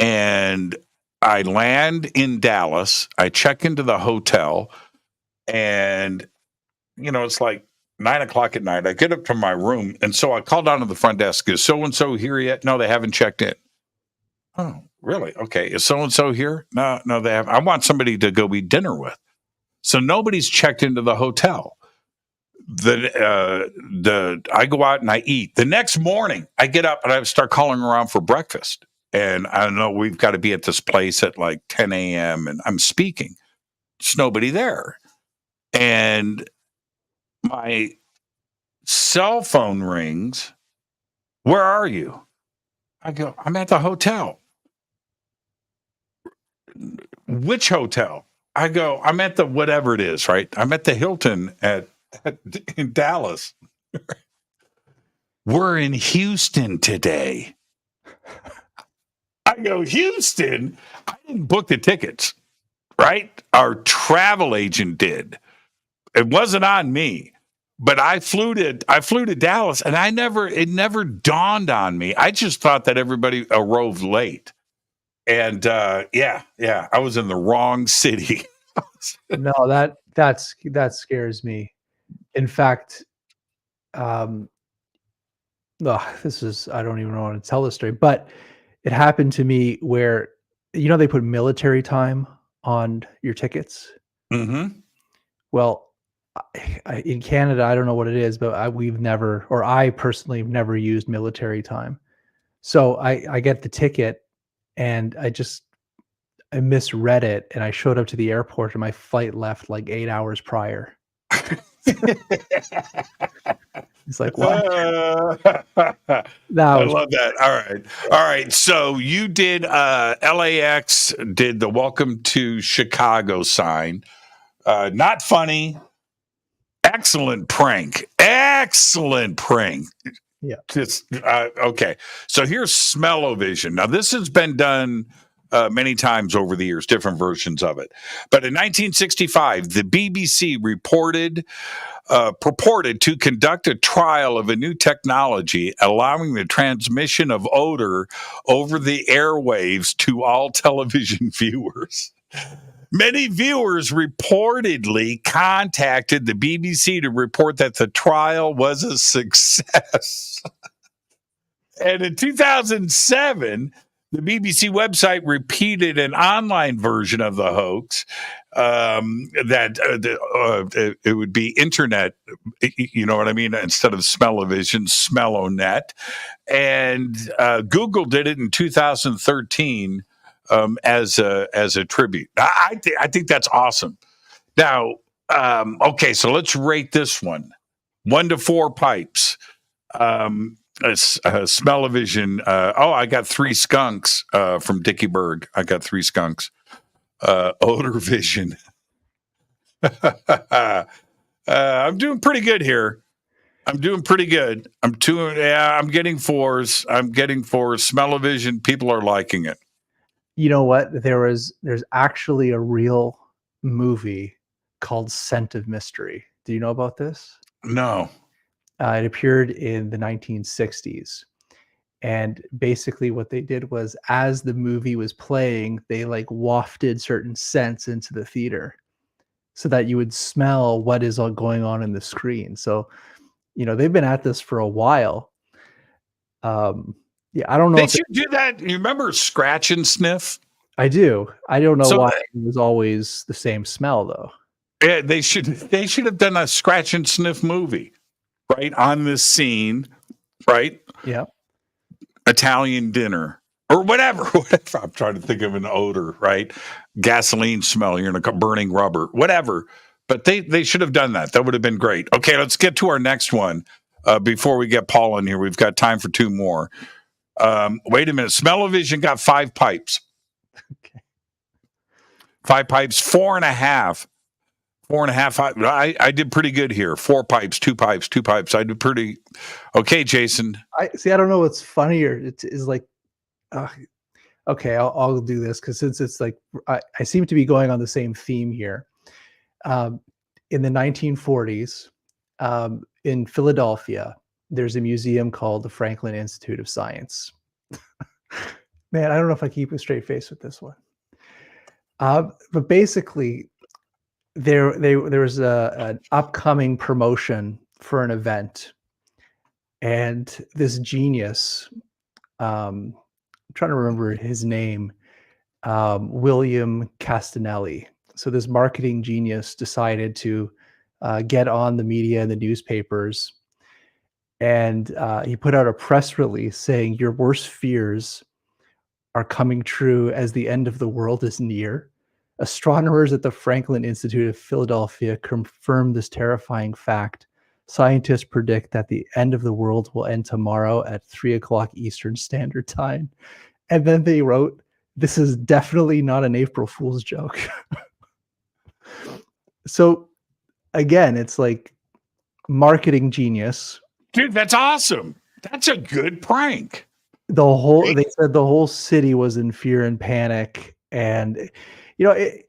And I land in Dallas. I check into the hotel and, it's like 9:00 at night. I get up to my room. And so I call down to the front desk. Is so-and-so here yet? No, they haven't checked in. Oh, really? Okay. Is so-and-so here? No, they haven't. I want somebody to go eat dinner with. So nobody's checked into the hotel. I go out and I eat. The next morning, I get up and I start calling around for breakfast. And I know we've got to be at this place at like 10 a.m. and I'm speaking. There's nobody there. And my cell phone rings. Where are you? I go, I'm at the hotel. Which hotel? I go, I'm at the whatever it is, right? I'm at the Hilton in Dallas. We're in Houston today. I go, Houston? I didn't book the tickets, right? Our travel agent did. It wasn't on me. But I flew to Dallas and it never dawned on me. I just thought that everybody arrived late. And I was in the wrong city. No, that scares me. In fact, I don't even want to tell this story, but it happened to me where, they put military time on your tickets. Mm-hmm. Well, in Canada, I don't know what it is, but I personally have never used military time. So I get the ticket and I misread it and I showed up to the airport and my flight left like 8 hours prior. It's like, what? I love that. All right. So you did LAX did the welcome to Chicago sign. Not funny. Excellent prank. Yeah. Just okay. So here's smell-o-vision. Now this has been done many times over the years, different versions of it. But in 1965, the BBC purported to conduct a trial of a new technology allowing the transmission of odor over the airwaves to all television viewers. Many viewers reportedly contacted the BBC to report that the trial was a success. And in 2007, The BBC website repeated an online version of the hoax that it would be internet, you know what I mean, instead of smell-o-vision, smell-o-net. And Google did it in 2013 as a tribute. I think that's awesome. Now, okay, so let's rate this one. 1 to 4 pipes. Smell-o-vision. I got 3 skunks from Dickie Berg. I got 3 skunks. Odor vision. I'm doing pretty good here. I'm getting 4s. I'm getting 4s. Smell-o-vision. People are liking it. You know what? There's actually a real movie called Scent of Mystery. Do you know about this? No. It appeared in the 1960s. And basically what they did was, as the movie was playing, they like wafted certain scents into the theater so that you would smell what is all going on in the screen. So, they've been at this for a while. I don't know. They should do that. You remember Scratch and Sniff? I do. I don't know why it was always the same smell, though. Yeah, they should have done a Scratch and Sniff movie, right, on this scene, right? Yeah. Italian dinner or whatever. I'm trying to think of an odor, right? Gasoline smell. You're in a burning rubber, whatever. But they should have done that. That would have been great. Okay, let's get to our next one. Before we get Paul in here, we've got time for 2 more. Wait a minute. Smell-o-vision got 5 pipes. Okay. 5 pipes, 4.5. 4.5. I did pretty good here. 4 pipes, 2 pipes, 2 pipes. I did pretty okay, Jason. I don't know what's funnier. It is like, okay, I'll do this because since it's like I seem to be going on the same theme here. In the 1940s, in Philadelphia, there's a museum called the Franklin Institute of Science. Man, I don't know if I keep a straight face with this one. But basically, there was an upcoming promotion for an event, and this genius, I'm trying to remember his name, William Castanelli. So this marketing genius decided to get on the media and the newspapers, and he put out a press release saying, "Your worst fears are coming true as the end of the world is near. Astronomers at the Franklin Institute of Philadelphia confirmed this terrifying fact. Scientists predict that the end of the world will end tomorrow at 3:00 Eastern Standard Time." And then they wrote, "This is definitely not an April Fool's joke." So again, it's like marketing genius. Dude, that's awesome. That's a good prank. They said the whole city was in fear and panic. And it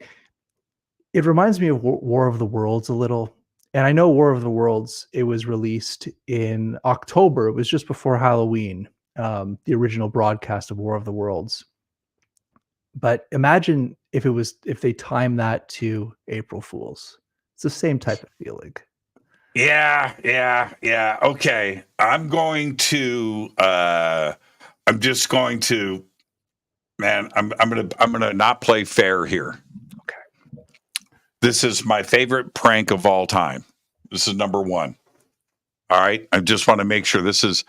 reminds me of War of the Worlds a little. And I know War of the Worlds, it was released in October. It was just before Halloween, the original broadcast of War of the Worlds. But imagine if they timed that to April Fools. It's the same type of feeling. Yeah. Okay. I'm just going to, man, I'm gonna not play fair here. Okay. This is my favorite prank of all time. This is number 1. All right. I just want to make sure this is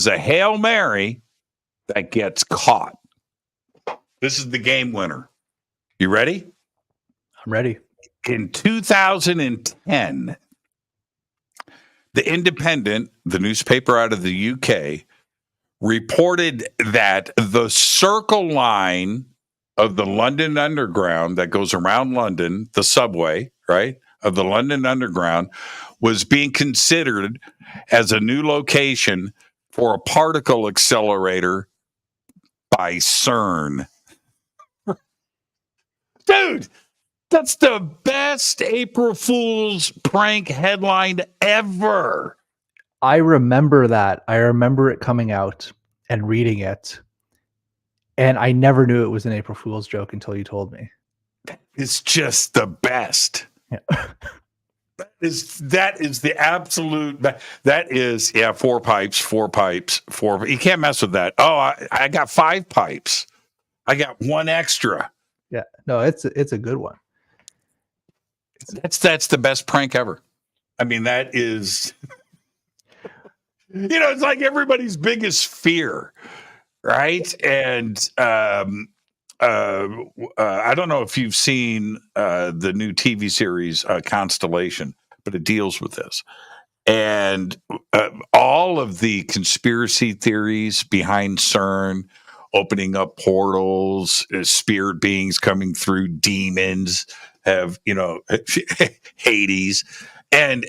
a Hail Mary that gets caught. This is the game winner. You ready? I'm ready. In 2010, The Independent, the newspaper out of the UK, reported that the Circle Line of the London Underground that goes around London, the subway, right, of the London Underground, was being considered as a new location for a particle accelerator by CERN. Dude, that's the best April Fool's prank headline ever. I remember that. I remember it coming out and reading it. And I never knew it was an April Fool's joke until you told me. It's just the best. Yeah. That is the absolute. That is 4 pipes. You can't mess with that. Oh, I got 5 pipes. I got 1 extra. Yeah, no, it's a good one. That's the best prank ever. I mean, that is, it's like everybody's biggest fear, right? And I don't know if you've seen the new TV series Constellation, but it deals with this. And all of the conspiracy theories behind CERN, opening up portals, spirit beings coming through, demons have, Hades, and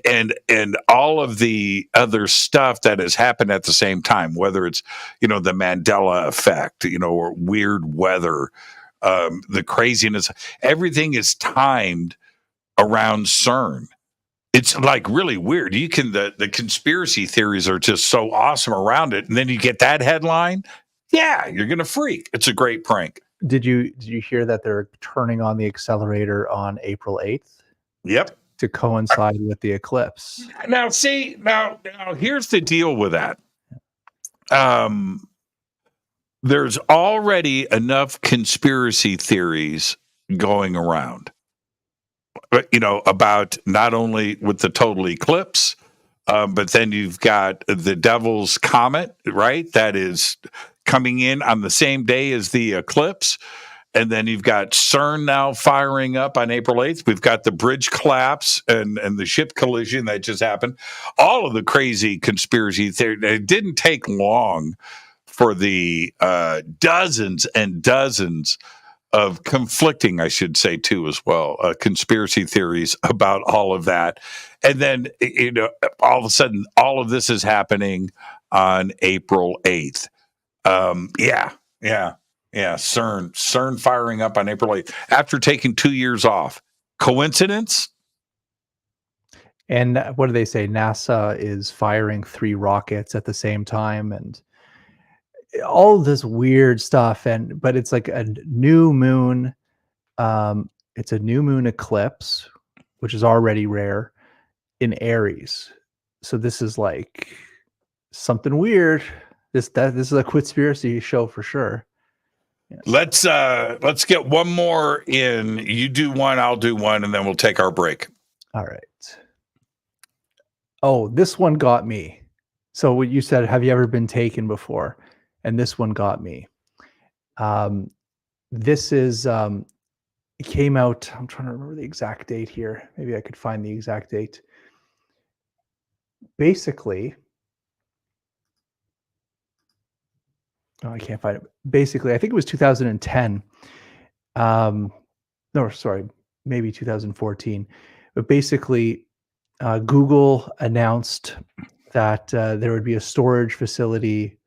all of the other stuff that has happened at the same time, whether it's, the Mandela effect, or weird weather, the craziness, everything is timed around CERN. It's like really weird. The conspiracy theories are just so awesome around it. And then you get that headline. Yeah, you're going to freak. It's a great prank. Did you hear that they're turning on the accelerator on April 8th? Yep. To coincide with the eclipse. Now, see, now here's the deal with that. There's already enough conspiracy theories going around, about not only with the total eclipse, but then you've got the Devil's Comet, right? That is coming in on the same day as the eclipse. And then you've got CERN now firing up on April 8th. We've got the bridge collapse and the ship collision that just happened. All of the crazy conspiracy theory. It didn't take long for the dozens and dozens of conflicting, I should say, too, as well, conspiracy theories about all of that. And then, all of a sudden, all of this is happening on April 8th. Yeah, CERN firing up on April 8th after taking 2 years off. Coincidence? And what do they say? NASA is firing 3 rockets at the same time, and all this weird stuff. But it's like a new moon. It's a new moon eclipse, which is already rare in Aries. So this is like something weird. This is a conspiracy show for sure. Let's get one more in. You do one, I'll do one, and then we'll take our break. All right. Oh, this one got me. So what you said, have you ever been taken before? And this one got me. This is it came out, I'm trying to remember the exact date here. Maybe I could find the exact date. Basically, I can't find it. Basically, I think it was 2010. No, sorry, maybe 2014. But basically, Google announced that there would be a storage facility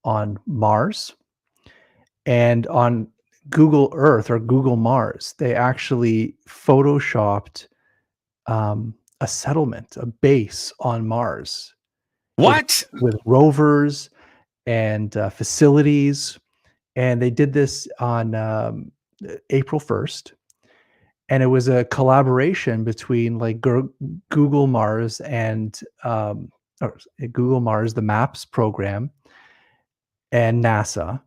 on Mars. And on Google Earth or Google Mars, they actually photoshopped a settlement, a base on Mars. What? With rovers and facilities. And they did this on April 1st. And it was a collaboration between like Google Mars and Google Mars, the Maps program, and NASA.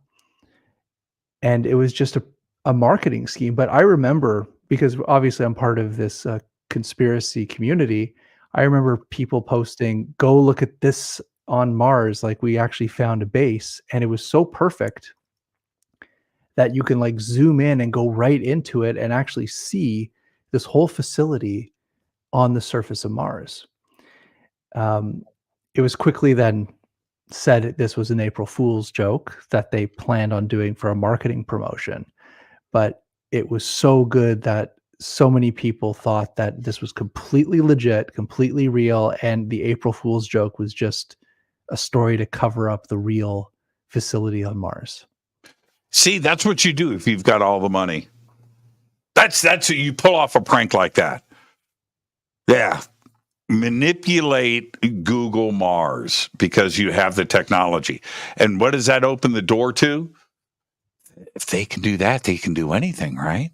And it was just a marketing scheme. But I remember, because obviously I'm part of this conspiracy community, I remember people posting, go look at this on Mars, like we actually found a base. And it was so perfect that you can like zoom in and go right into it and actually see this whole facility on the surface of Mars. It was quickly then said this was an April Fool's joke that they planned on doing for a marketing promotion. But it was so good that so many people thought that this was completely legit, completely real, and the April Fool's joke was just a story to cover up the real facility on Mars. See, that's what you do if you've got all the money. That's you pull off a prank like that. Yeah. Manipulate Google Mars because you have the technology. And what does that open the door to? If they can do that, they can do anything, right?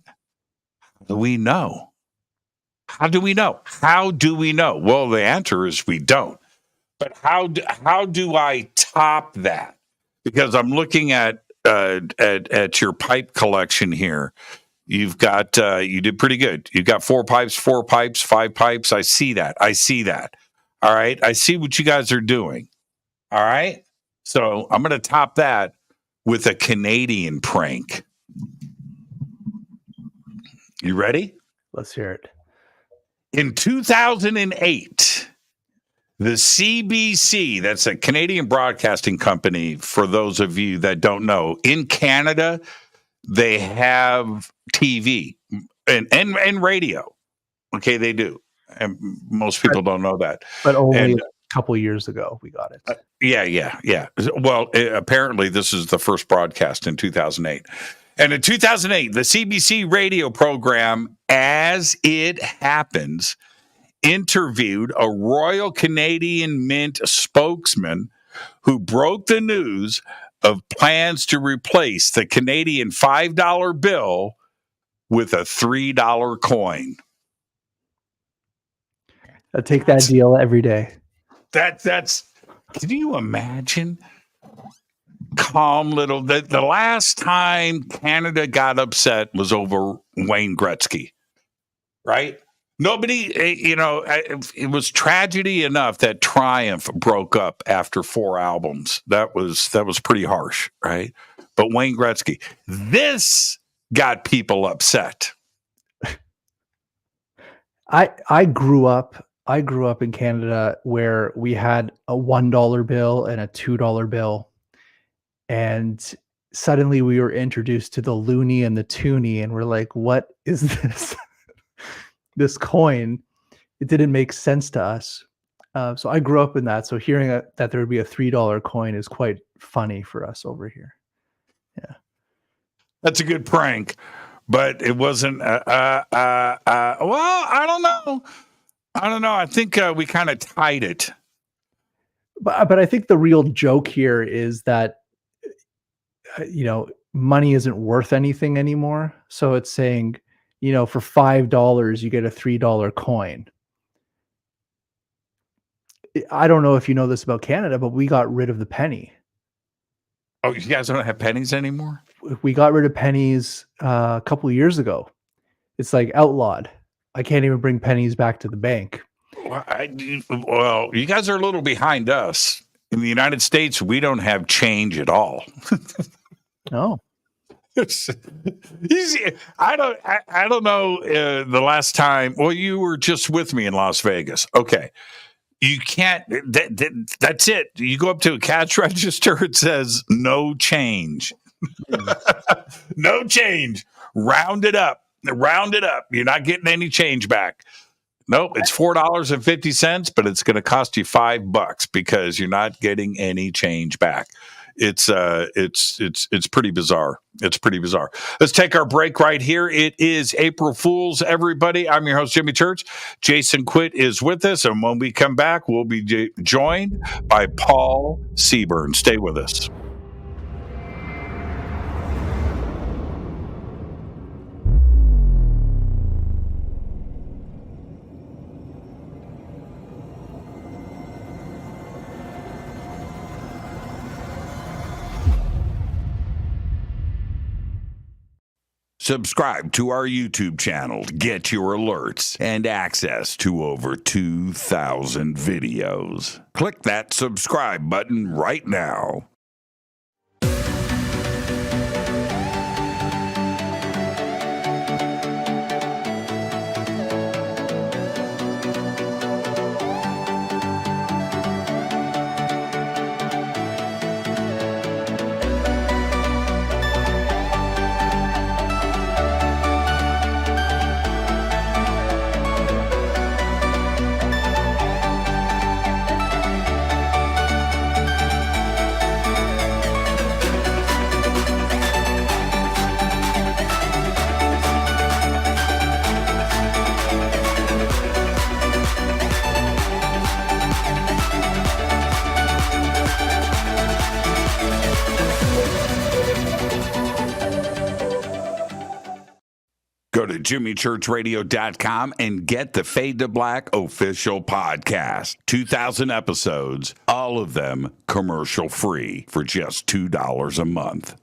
We know. How do we know? How do we know? Well, the answer is we don't. But how do I top that? Because I'm looking at your pipe collection here. You've got you did pretty good. You've got 4 pipes, 5 pipes. I see that. All right. I see what you guys are doing. All right. So I'm going to top that with a Canadian prank. You ready? Let's hear it. In 2008, the CBC, that's a Canadian broadcasting company, for those of you that don't know, in Canada, they have TV and radio. Okay, they do. And most people don't know that. But only a couple years ago we got it. Yeah. Well, apparently this is the first broadcast in 2008. And in 2008, the CBC radio program, As It Happens, interviewed a Royal Canadian Mint spokesman who broke the news of plans to replace the Canadian $5 bill with a $3 coin. I take that deal every day. That's can you imagine? Calm little. The last time Canada got upset was over Wayne Gretzky, right? Nobody, it was tragedy enough that Triumph broke up after 4 albums. That was pretty harsh, right? But Wayne Gretzky, this got people upset. I grew up in Canada where we had a $1 bill and a $2 bill. And suddenly we were introduced to the loonie and the toonie, and we're like, what is this? This coin? It didn't make sense to us. So I grew up in that. So hearing that there would be a $3 coin is quite funny for us over here. Yeah. That's a good prank, but it wasn't, well, I don't know. I think we kind of tied it. But I think the real joke here is that, money isn't worth anything anymore. So it's saying, for $5, you get a $3 coin. I don't know if you know this about Canada, but we got rid of the penny. Oh, you guys don't have pennies anymore? We got rid of pennies a couple of years ago. It's like outlawed. I can't even bring pennies back to the bank. Well, you guys are a little behind us. In the United States, we don't have change at all. No. I don't know the last time. Well, you were just with me in Las Vegas. Okay. You can't, that's it. You go up to a cash register, it says no change. No change. Round it up. You're not getting any change back. Nope, it's $4.50, but it's going to cost you $5 because you're not getting any change back. It's pretty bizarre. It's pretty bizarre. Let's take our break right here. It is April Fool's, everybody. I'm your host, Jimmy Church. Jason Quitt is with us, and when we come back, we'll be joined by Paul Seaburn. Stay with us. Subscribe to our YouTube channel to get your alerts and access to over 2,000 videos. Click that subscribe button right now. to jimmychurchradio.com and get the Fade to Black official podcast. 2,000 episodes, all of them commercial free for just $2 a month.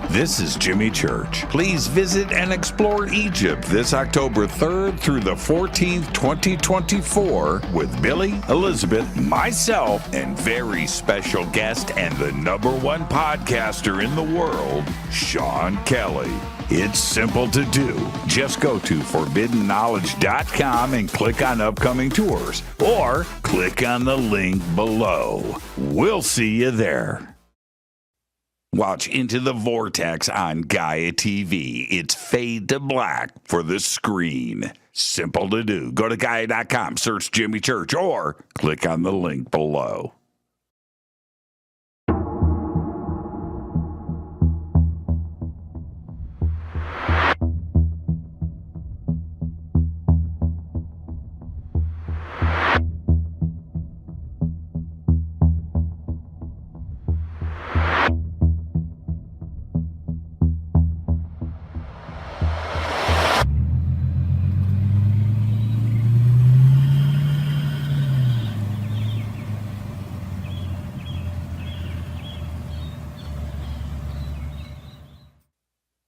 This is Jimmy Church. Please visit and explore Egypt this October 3rd through the 14th, 2024 with Billy, Elizabeth, myself, and very special guest and the #1 podcaster in the world, Sean Kelly. It's simple to do. Just go to forbiddenknowledge.com and click on upcoming tours, or click on the link below. We'll see you there. Watch Into the Vortex on Gaia TV. It's Fade to Black for the screen. Simple to do. Go to Gaia.com, search Jimmy Church, or click on the link below.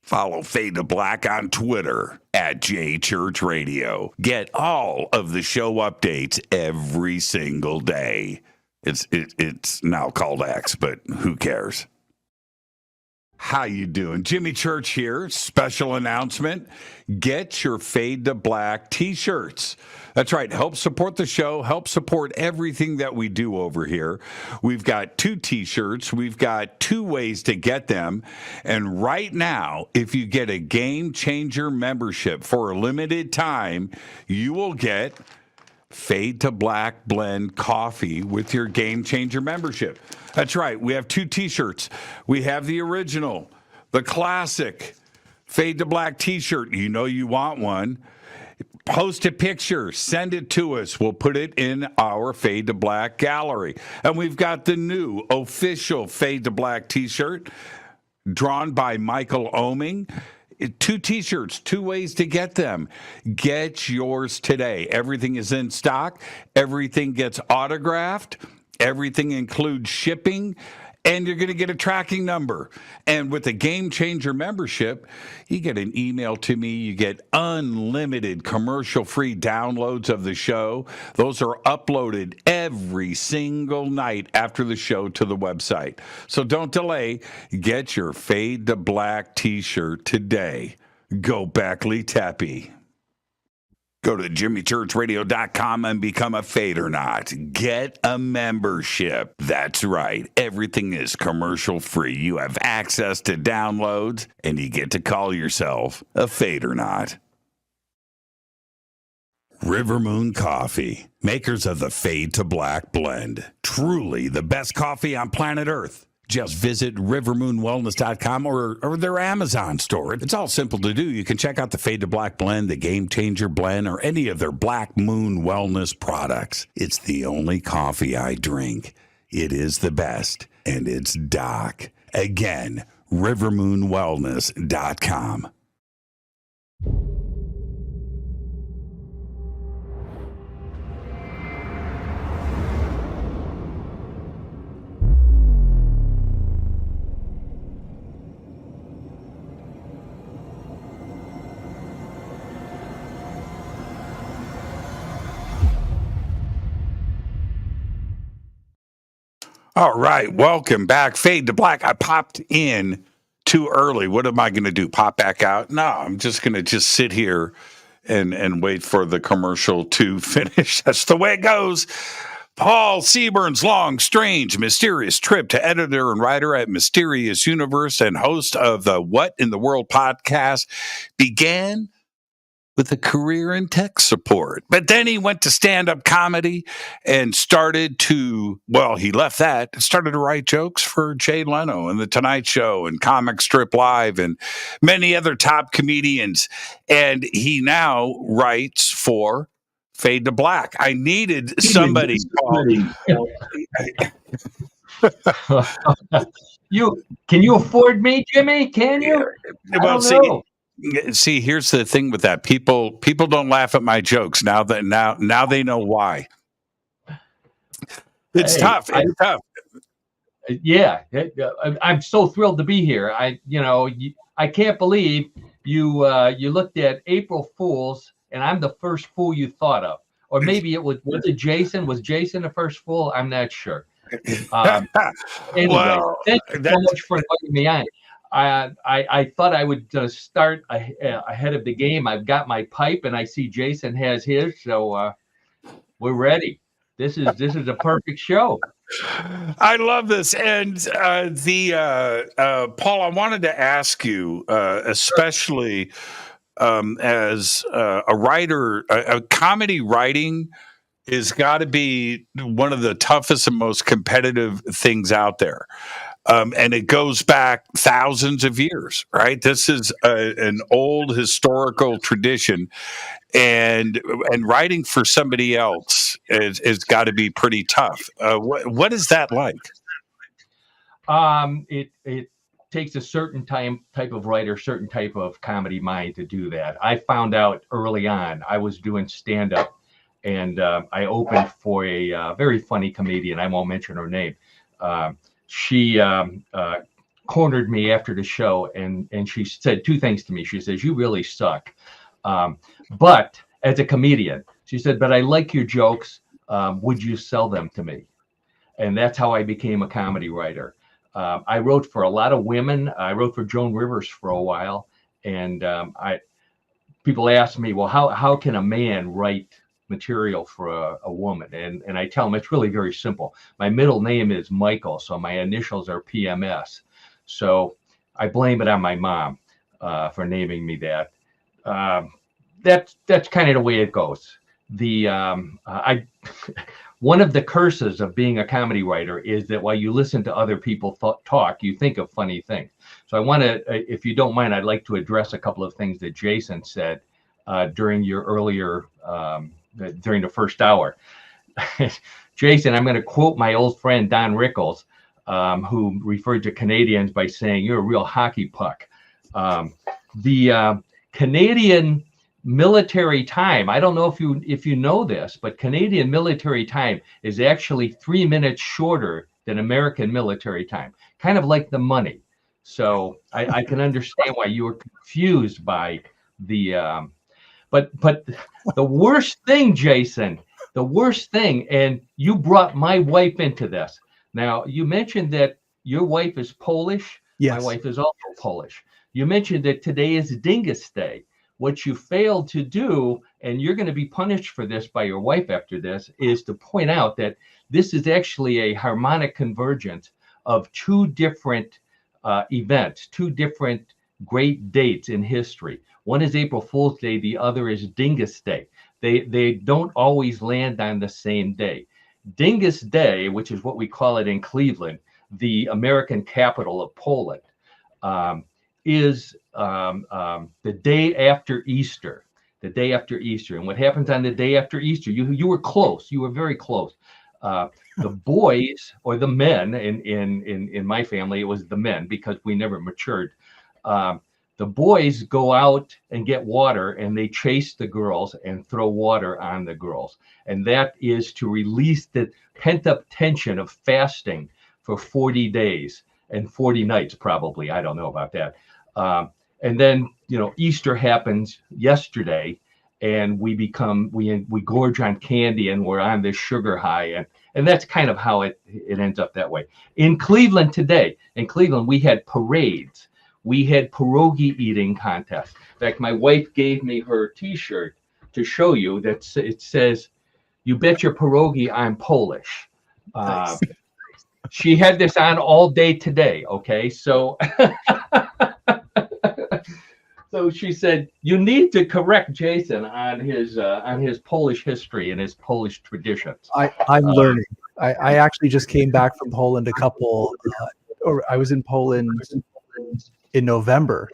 Follow Fade to Black on Twitter at JChurchRadio. Get all of the show updates every single day. It's now called X, but who cares? How you doing? Jimmy Church here. Special announcement. Get your Fade to Black t-shirts. That's right. Help support the show. Help support everything that we do over here. We've got 2 t-shirts. We've got 2 ways to get them. And right now, if you get a Game Changer membership for a limited time, you will get Fade to Black Blend coffee with your Game Changer membership. That's right. We have 2 t-shirts. We have the original, the classic Fade to Black t-shirt. You know you want one. Post a picture, send it to us. We'll put it in our Fade to Black gallery. And we've got the new official Fade to Black t-shirt drawn by Michael Oming. 2 t-shirts, 2 ways to get them. Get yours today. Everything is in stock. Everything gets autographed. Everything includes shipping, and you're going to get a tracking number. And with a Game Changer membership, you get an email to me. You get unlimited commercial-free downloads of the show. Those are uploaded every single night after the show to the website. So don't delay. Get your Fade to Black t-shirt today. Go Backley Tappy. Go to jimmychurchradio.com and become a Fadernaut. Get a membership. That's right. Everything is commercial free. You have access to downloads, and you get to call yourself a Fadernaut. River Moon Coffee, makers of the Fade to Black blend. Truly the best coffee on planet Earth. Just visit rivermoonwellness.com or their Amazon store. It's all simple to do. You can check out the Fade to Black blend, the Game Changer blend, or any of their Black Moon Wellness products. It's the only coffee I drink. It is the best, and it's Doc. Again, rivermoonwellness.com. All right, welcome back. Fade to Black. I popped in too early. What am I going to do? Pop back out? No, I'm just going to sit here and wait for the commercial to finish. That's the way it goes. Paul Seaburn's long, strange, mysterious trip to editor and writer at Mysterious Universe and host of the What in the World podcast began with a career in tech support. But then he went to stand-up comedy and started to write jokes for Jay Leno and The Tonight Show and Comic Strip Live and many other top comedians. And he now writes for Fade to Black. I needed somebody. Can you afford me, Jimmy? Can you? Well, see, here's the thing with that. People don't laugh at my jokes now they know why. It's tough. It's tough. Yeah, I'm so thrilled to be here. I can't believe you looked at April Fools, and I'm the first fool you thought of. Or maybe was it Jason? Was Jason the first fool? I'm not sure. Anyway, thank you so much for inviting me on. I thought I would start ahead of the game. I've got my pipe, and I see Jason has his, so we're ready. This is a perfect show. I love this, and Paul, I wanted to ask you, especially as a writer, a comedy writing is got to be one of the toughest and most competitive things out there. And it goes back thousands of years, right? This is an old historical tradition, and writing for somebody else is got to be pretty tough. What is that like? It takes a certain type of writer, certain type of comedy mind to do that. I found out early on. I was doing stand-up, and I opened for a very funny comedian. I won't mention her name. She cornered me after the show, and she said two things to me. She says, "You really suck." But as a comedian, she said, "But I like your jokes. Would you sell them to me?" And that's how I became a comedy writer. I wrote for a lot of women. I wrote for Joan Rivers for a while. And people ask me, well, how can a man write material for a woman? And I tell them it's really very simple. My middle name is Michael, so my initials are PMS. So I blame it on my mom for naming me that. That's kind of the way it goes. One of the curses of being a comedy writer is that while you listen to other people talk, you think of funny things. So I want to, if you don't mind, I'd like to address a couple of things that Jason said during your earlier, during the first hour. Jason, I'm going to quote my old friend Don Rickles, who referred to Canadians by saying, "You're a real hockey puck." The Canadian military time, I don't know if you know this, but Canadian military time is actually 3 minutes shorter than American military time, kind of like the money. So I can understand why you were confused by the but the worst thing, Jason, the worst thing, and you brought my wife into this. Now, you mentioned that your wife is Polish. Yes. My wife is also Polish. You mentioned that today is Dingus Day. What you failed to do, and you're going to be punished for this by your wife after this, is to point out that this is actually a harmonic convergence of two different events, two different great dates in history. One is April Fool's Day, the other is Dingus Day. They don't always land on the same day. Dingus Day, which is what we call it in Cleveland, the American capital of Poland, is the day after Easter. The day after Easter. And what happens on the day after Easter? You were close. You were very close. The boys, or the men, in my family, it was the men because we never matured. The boys go out and get water, and they chase the girls and throw water on the girls. And that is to release the pent-up tension of fasting for 40 days and 40 nights, probably. I don't know about that. And then, Easter happens yesterday, and we gorge on candy, and we're on this sugar high. And that's kind of how it ends up that way. In Cleveland today, we had parades. We had pierogi eating contests. In fact, my wife gave me her T-shirt to show you that it says You bet your pierogi I'm Polish. Nice. She had this on all day today. Okay, so so she said you need to correct Jason on his Polish history and his Polish traditions. I'm learning. I actually just came back from Poland I was in Poland in November.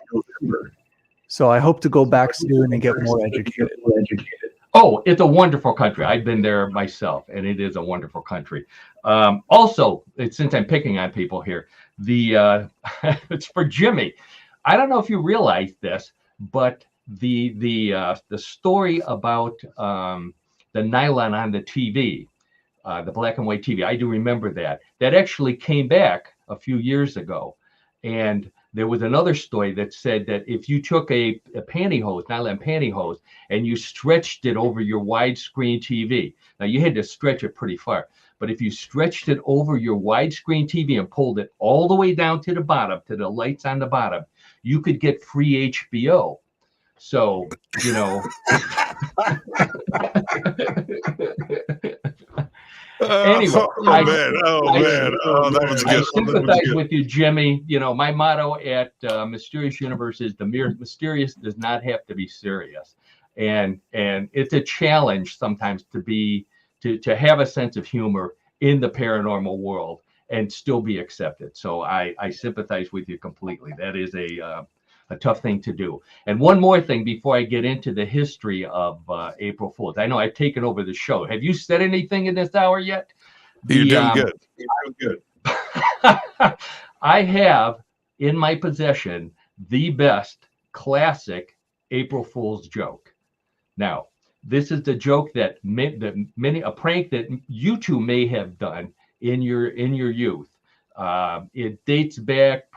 So I hope to go back soon and get more educated. Oh, it's a wonderful country. I've been there myself, and it is a wonderful country. Also, since I'm picking on people here, it's for Jimmy. I don't know if you realize this, but the story about the nylon on the TV, the black and white TV, I do remember that. That actually came back a few years ago, and there was another story that said that if you took a pantyhose, nylon pantyhose, and you stretched it over your widescreen TV, now you had to stretch it pretty far, but if you stretched it over your widescreen TV and pulled it all the way down to the bottom, to the lights on the bottom, you could get free HBO. So, you know. Anyway, that was good. I sympathize with you, Jimmy. You know, my motto at Mysterious Universe is the mysterious does not have to be serious, and it's a challenge sometimes to have a sense of humor in the paranormal world and still be accepted. So I sympathize with you completely. That is a tough thing to do. And one more thing before I get into the history of April Fools. I know I've taken over the show. Have you said anything in this hour yet? You're doing good. You're doing good. I have in my possession the best classic April Fool's joke. Now, this is the joke that a prank that you two may have done in your youth. It dates back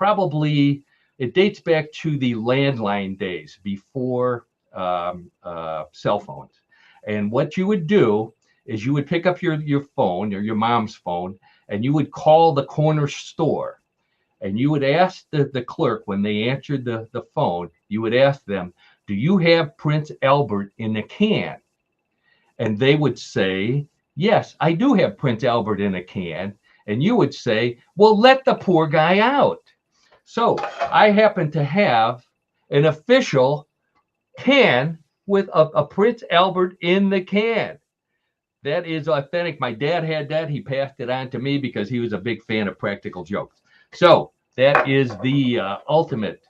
to the landline days before cell phones. And what you would do is you would pick up your phone or your mom's phone, and you would call the corner store. And you would ask the clerk when they answered the phone, you would ask them, "Do you have Prince Albert in a can?" And they would say, "Yes, I do have Prince Albert in a can." And you would say, "Well, let the poor guy out." So I happen to have an official can with a Prince Albert in the can. That is authentic. My dad had that. He passed it on to me because he was a big fan of practical jokes. So that is the ultimate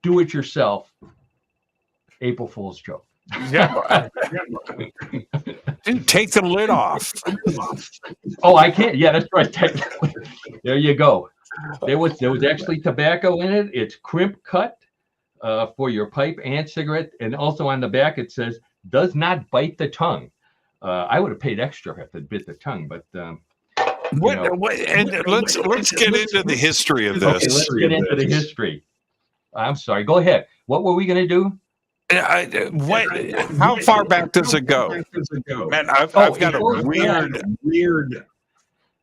do-it-yourself April Fool's joke. Yeah. Dude, take the lid off. Oh, I can't. Yeah, that's right. There you go. There was actually tobacco in it. It's crimp cut for your pipe and cigarette. And also on the back, it says, "Does not bite the tongue." I would have paid extra if it bit the tongue, but let's get into the history of this. Okay, let's get into the history. I'm sorry. Go ahead. What were we going to do? How far back does it go? Man, I've got a weird.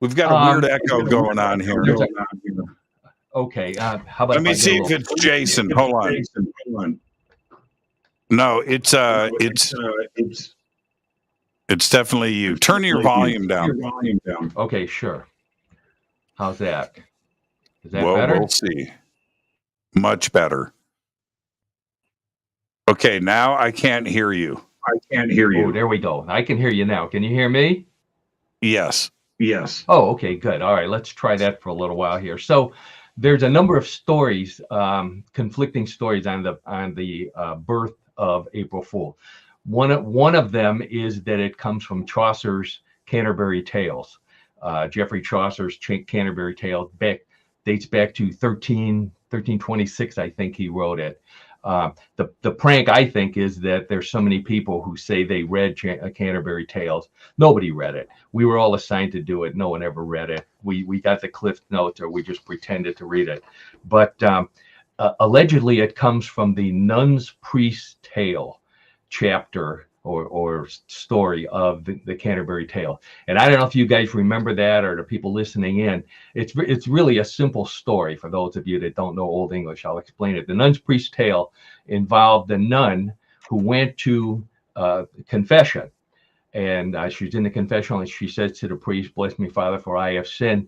We've got a weird echo going on here. Okay. How about? Let me see if it's Jason. Hold on. No, it's definitely you. Turn your volume down. Okay, sure. How's that? Is that better? We'll see. Much better. Okay, now I can't hear you. Oh, there we go. I can hear you now. Can you hear me? Yes. Oh, okay, good. All right, let's try that for a little while here. So there's a number of stories, conflicting stories on the birth of April Fool. One of them is that it comes from Chaucer's Canterbury Tales. Geoffrey Chaucer's Canterbury Tales dates back to 1326, I think he wrote it. The prank, I think, is that there's so many people who say they read Canterbury Tales. Nobody read it. We were all assigned to do it. No one ever read it. We got the Cliff Notes, or we just pretended to read it. But allegedly, it comes from the Nun's Priest's Tale chapter or story of the Canterbury Tale. And I don't know if you guys remember that, or the people listening in. It's really a simple story for those of you that don't know Old English. I'll explain it. The Nun's Priest's Tale involved a nun who went to confession, And she's in the confessional, and she says to the priest, "Bless me, Father, for I have sinned.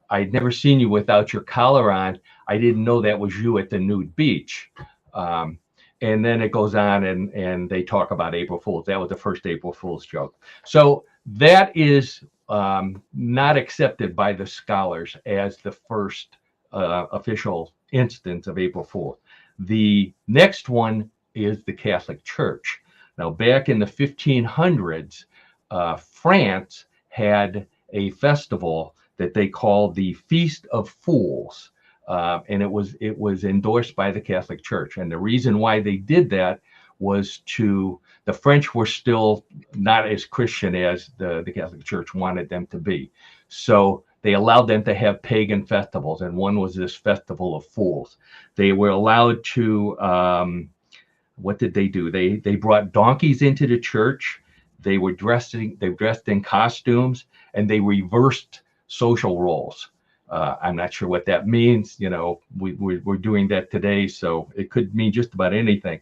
I'd never seen you without your collar on. I didn't know that was you at the nude beach." And then it goes on, and they talk about April Fools. That was the first April Fool's joke. So that is not accepted by the scholars as the first official instance of April Fool. The next one is the Catholic Church. Now, back in the 1500s, France had a festival that they called the Feast of Fools, and it was endorsed by the Catholic Church. And the reason why they did that was the French were still not as Christian as the Catholic Church wanted them to be. So they allowed them to have pagan festivals, and one was this Festival of Fools. They were allowed to, what did they do? They brought donkeys into the church. They dressed in costumes, and they reversed social roles. I'm not sure what that means. We're doing that today, so it could mean just about anything.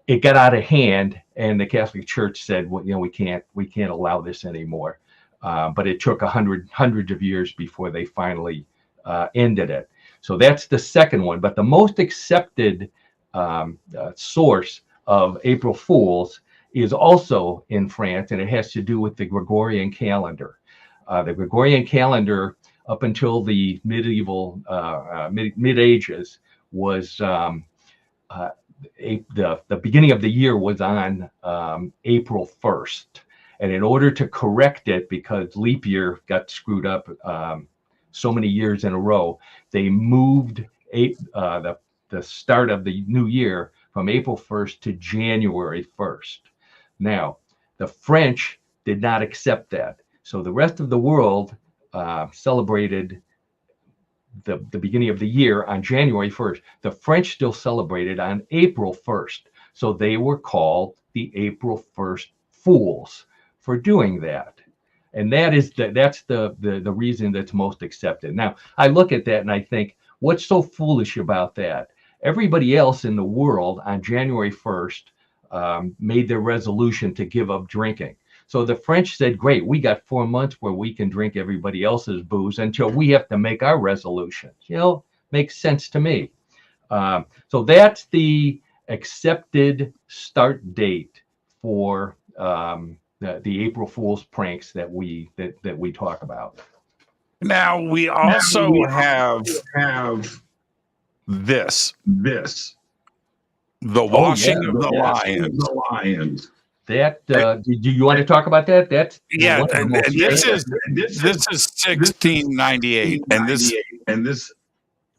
It got out of hand, and the Catholic Church said, "Well, we can't allow this anymore." But it took hundreds of years before they finally ended it. So that's the second one. But the most accepted source of April Fools is also in France, and it has to do with the Gregorian calendar. The Gregorian calendar, up until the medieval mid-ages, was the beginning of the year was on April 1st. And in order to correct it, because leap year got screwed up so many years in a row, they moved the start of the new year from April 1st to January 1st. Now, the French did not accept that. So the rest of the world celebrated the beginning of the year on January 1st. The French still celebrated on April 1st. So they were called the April 1st Fools for doing that. And that's the reason that's most accepted. Now, I look at that and I think, what's so foolish about that? Everybody else in the world on January 1st made their resolution to give up drinking. So the French said, great, we got 4 months where we can drink everybody else's booze until we have to make our resolution. Makes sense to me. So that's the accepted start date for the April Fool's pranks that we talk about. Now we also have this the washing of the lions. That do you want to talk about that? That's and this is 1698, and this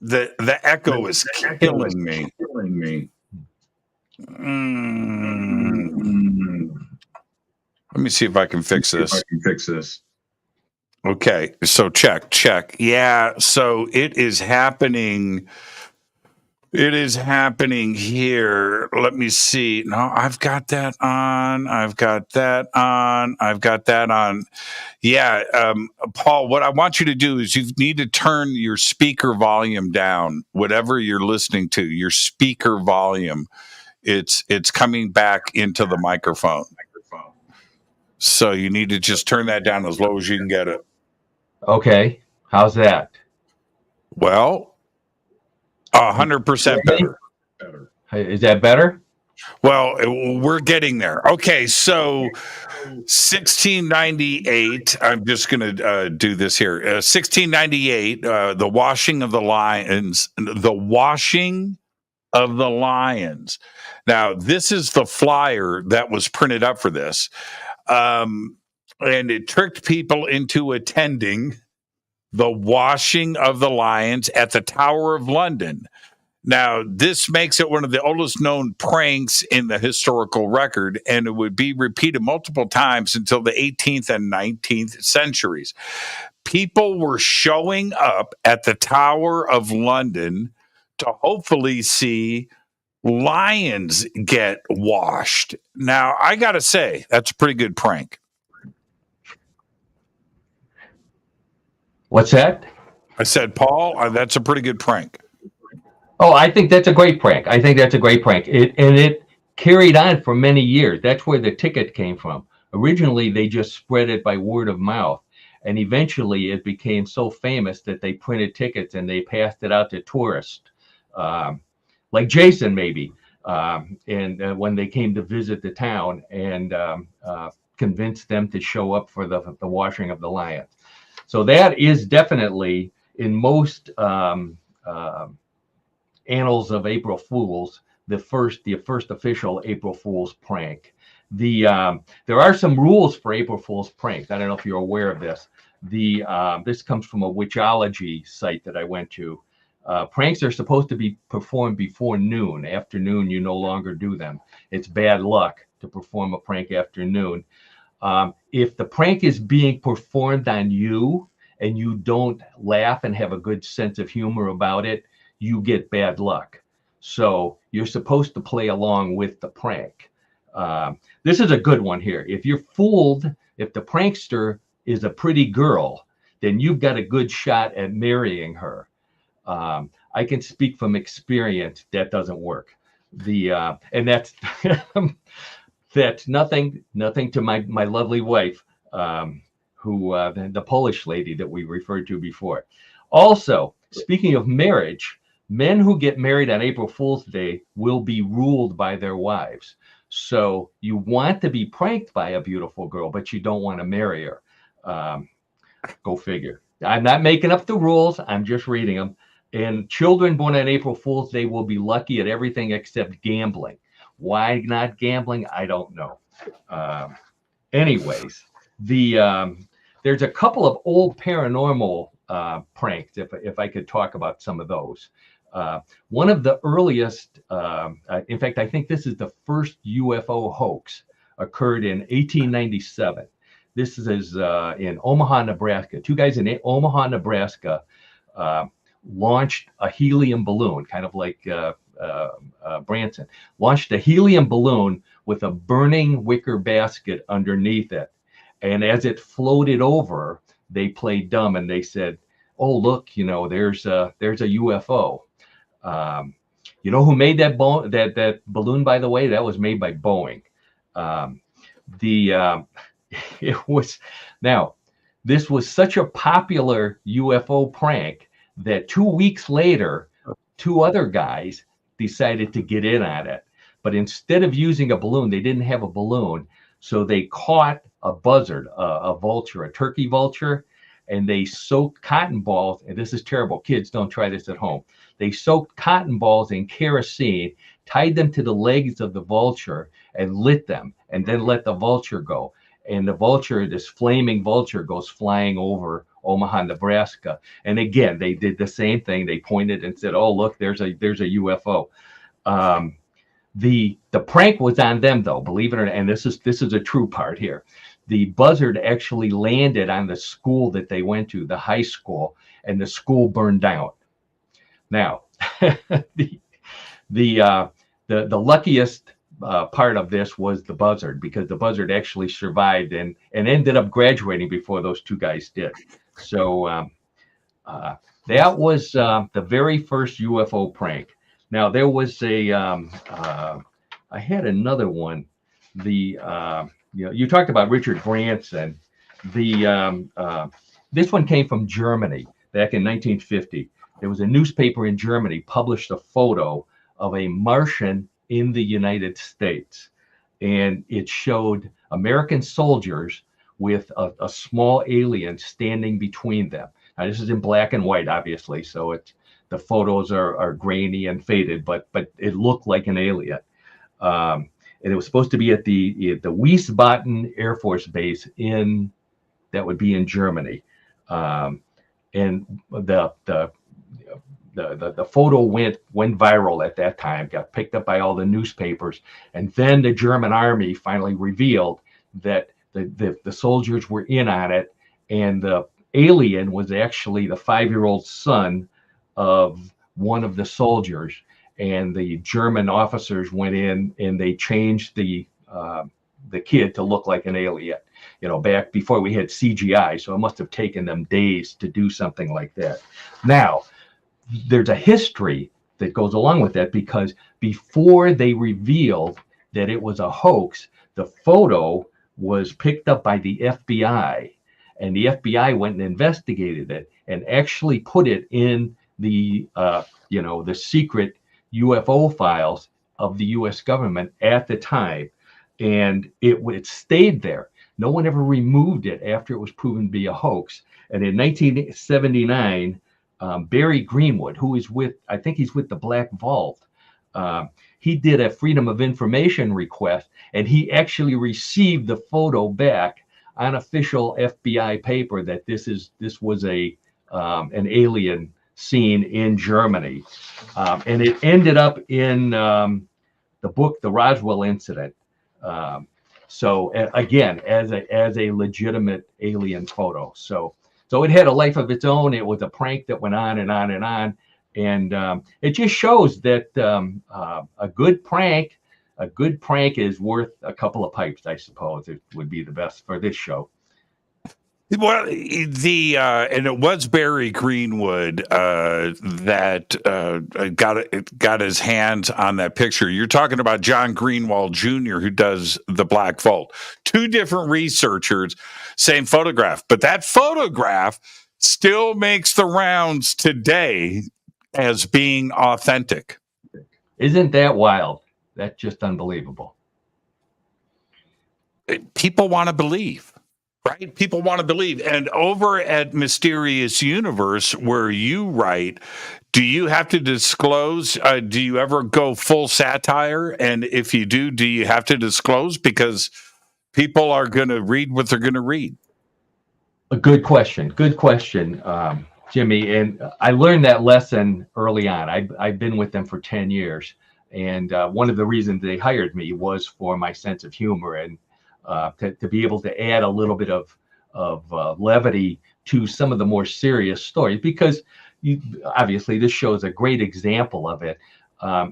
the echo is killing me. Let me see if I can fix this. Okay, so check. Yeah, so it is happening. It is happening here. Let me see. No, I've got that on. Yeah, Paul, what I want you to do is you need to turn your speaker volume down. Whatever you're listening to, your speaker volume, it's coming back into the microphone. So you need to just turn that down as low as you can get it. Okay. How's that? Well, 100% better. Is that better? Well, we're getting there. Okay, so 1698, I'm just going to do this here. 1698, the washing of the lions. Now, this is the flyer that was printed up for this. And it tricked people into attending the washing of the lions at the Tower of London. Now, this makes it one of the oldest known pranks in the historical record, and it would be repeated multiple times until the 18th and 19th centuries. People were showing up at the Tower of London to hopefully see lions get washed. Now, I got to say, that's a pretty good prank. What's that? I said, Paul, that's a pretty good prank. Oh, I think that's a great prank. It carried on for many years. That's where the ticket came from. Originally, they just spread it by word of mouth. And eventually it became so famous that they printed tickets and they passed it out to tourists, like Jason maybe, and when they came to visit the town, and convinced them to show up for the washing of the lions. So that is definitely, in most annals of April Fools, the first official April Fool's prank. There are some rules for April Fool's pranks. I don't know if you're aware of this. This comes from a witchology site that I went to. Pranks are supposed to be performed before noon. After noon, you no longer do them. It's bad luck to perform a prank after noon. If the prank is being performed on you and you don't laugh and have a good sense of humor about it, you get bad luck. So you're supposed to play along with the prank. This is a good one here. If you're fooled, if the prankster is a pretty girl, then you've got a good shot at marrying her. I can speak from experience that doesn't work. And that's that's nothing to my lovely wife, the Polish lady that we referred to before. Also, speaking of marriage, men who get married on April Fool's Day will be ruled by their wives. So you want to be pranked by a beautiful girl, but you don't want to marry her. Go figure. I'm not making up the rules. I'm just reading them. And children born on April Fool's Day will be lucky at everything except gambling. Why not gambling? I don't know. Anyways, there's a couple of old paranormal pranks, if I could talk about some of those. One of the earliest, in fact, I think this is the first UFO hoax, occurred in 1897. This is in Omaha, Nebraska. Two guys in Omaha, Nebraska launched a helium balloon, kind of like Branson, launched a helium balloon with a burning wicker basket underneath it. And as it floated over, they played dumb and they said, "Oh, look, there's a UFO." You know who made that balloon, by the way? That was made by Boeing. This was such a popular UFO prank that 2 weeks later, two other guys decided to get in on it. But instead of using a balloon, they didn't have a balloon. So they caught a buzzard, a vulture, a turkey vulture, and they soaked cotton balls. And this is terrible. Kids, don't try this at home. They soaked cotton balls in kerosene, tied them to the legs of the vulture, and lit them, and then let the vulture go. And the vulture, this flaming vulture, goes flying over Omaha, Nebraska. And again, they did the same thing. They pointed and said, "Oh, look, there's a UFO." The prank was on them, though, believe it or not. And this is a true part here. The buzzard actually landed on the school that they went to, the high school, and the school burned down. Now, the luckiest part of this was the buzzard, because the buzzard actually survived and ended up graduating before those two guys did. So that was the very first UFO prank. Now there was I had another one. You talked about Richard Branson. This one came from Germany back in 1950. There was a newspaper in Germany published a photo of a Martian in the United States, and it showed American soldiers with a small alien standing between them. Now this is in black and white, obviously, so the photos are grainy and faded, but it looked like an alien. And it was supposed to be at the Wiesbaden Air Force Base that would be in Germany. And the photo went viral at that time, got picked up by all the newspapers, and then the German army finally revealed that the soldiers were in on it, and the alien was actually the 5-year-old son of one of the soldiers. And the German officers went in and they changed the kid to look like an alien, back before we had CGI. So it must have taken them days to do something like that. Now, there's a history that goes along with that, because before they revealed that it was a hoax, the photo was picked up by the FBI, and the FBI went and investigated it and actually put it in the the secret UFO files of the U.S. government at the time, and it stayed there. No one ever removed it after it was proven to be a hoax. And in 1979, Barry Greenwood, who is I think he's with the Black Vault, he did a Freedom of Information request, and he actually received the photo back on official FBI paper that this was an alien seen in Germany, and it ended up in the book, The Roswell Incident. So again, as a legitimate alien photo. So it had a life of its own. It was a prank that went on and on and on, and it just shows that a good prank is worth a couple of pipes, I suppose. It would be the best for this show. Well, and it was Barry Greenwood that got his hands on that picture. You're talking about John Greenwald Jr., who does the Black Vault. Two different researchers, same photograph, but that photograph still makes the rounds today as being authentic. Isn't that wild? That's just unbelievable. People want to believe. Right? People want to believe. And over at Mysterious Universe, where you write, do you have to disclose? Do you ever go full satire? And if you do you have to disclose? Because people are going to read what they're going to read. A good question. Good question, Jimmy. And I learned that lesson early on. I've been with them for 10 years. And one of the reasons they hired me was for my sense of humor and to be able to add a little bit of levity to some of the more serious stories, because obviously this show is a great example of it.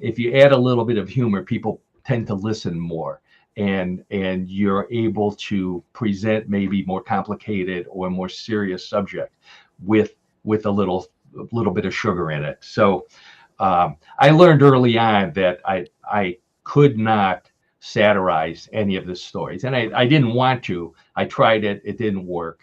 If you add a little bit of humor, people tend to listen more, and you're able to present maybe more complicated or more serious subject with a little bit of sugar in it. So I learned early on that I could not satirize any of the stories, and I didn't want to. I tried it; it didn't work.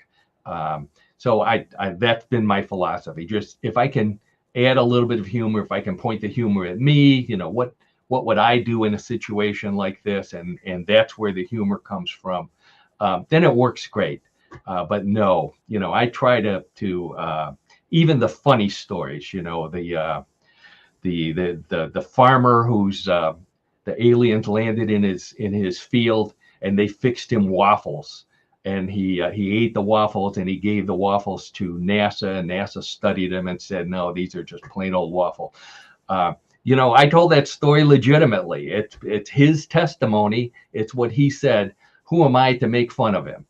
So I that's been my philosophy. Just if I can add a little bit of humor, if I can point the humor at me, what would I do in a situation like this, and that's where the humor comes from. Then it works great. But no, I try to even the funny stories. The farmer who's the aliens landed in his field, and they fixed him waffles, and he ate the waffles, and he gave the waffles to NASA, and NASA studied them and said, no, these are just plain old waffle. I told that story legitimately. It's his testimony. It's what he said. Who am I to make fun of him?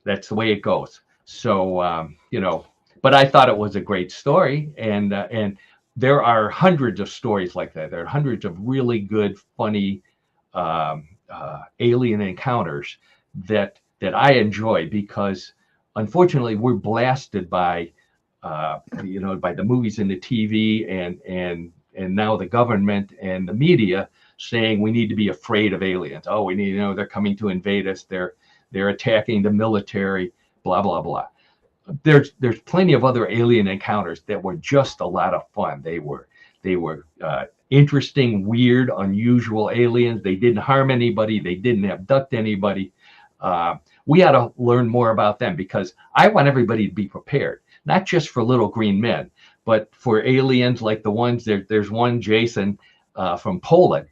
That's the way it goes. So but I thought it was a great story, and there are hundreds of stories like that. There are hundreds of really good, funny alien encounters that I enjoy, because unfortunately we're blasted by by the movies and the TV and now the government and the media saying we need to be afraid of aliens. Oh, we need they're coming to invade us. They're attacking the military. Blah blah blah. There's plenty of other alien encounters that were just a lot of fun. They were interesting, weird, unusual aliens. They didn't harm anybody. They didn't abduct anybody. We ought to learn more about them, because I want everybody to be prepared, not just for little green men, but for aliens like the ones there's one, Jason from Poland.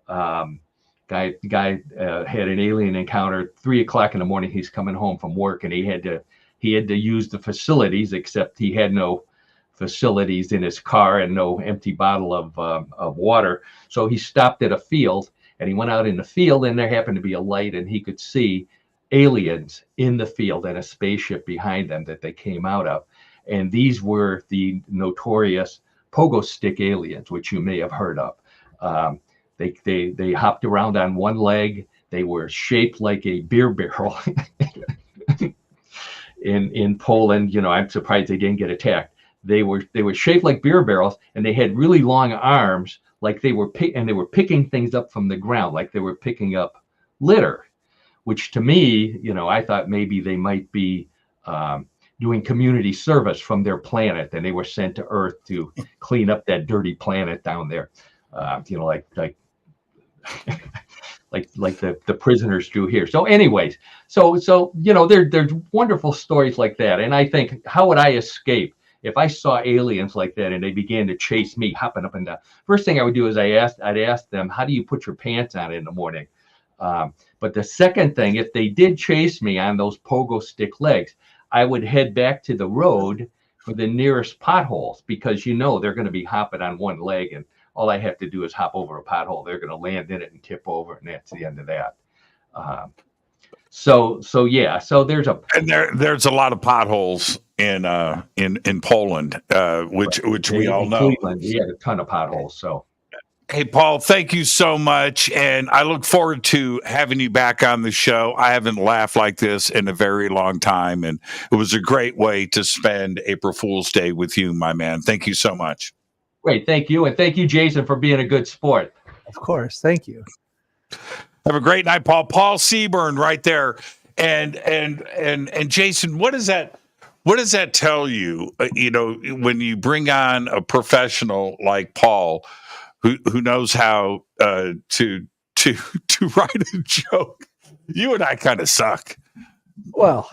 Guy had an alien encounter 3 o'clock in the morning. He's coming home from work, and he had to use the facilities, except he had no facilities in his car and no empty bottle of water. So he stopped at a field, and he went out in the field, and there happened to be a light, and he could see aliens in the field and a spaceship behind them that they came out of. And these were the notorious pogo stick aliens, which you may have heard of. They hopped around on one leg. They were shaped like a beer barrel. In Poland, I'm surprised they didn't get attacked. They were shaped like beer barrels, and they had really long arms, like they were picking things up from the ground, like they were picking up litter, which to me, I thought maybe they might be doing community service from their planet, and they were sent to Earth to clean up that dirty planet down there, like like the prisoners do here. So anyways, so there's wonderful stories like that. And I think, how would I escape if I saw aliens like that and they began to chase me, hopping up and down? First thing I would do is I'd ask them, how do you put your pants on in the morning? But the second thing, if they did chase me on those pogo stick legs, I would head back to the road for the nearest potholes, because they're going to be hopping on one leg, and all I have to do is hop over a pothole. They're going to land in it and tip over, and that's the end of that. So there's a lot of potholes in Poland, which we all know. Cleveland, we had a ton of potholes. So. Hey, Paul, thank you so much. And I look forward to having you back on the show. I haven't laughed like this in a very long time. And it was a great way to spend April Fool's Day with you, my man. Thank you so much. Great. Thank you. And thank you, Jason, for being a good sport. Of course. Thank you. Have a great night, Paul. Paul Seaburn right there. And Jason, what does that tell you? When you bring on a professional like Paul, who knows how to write a joke. You and I kind of suck. Well,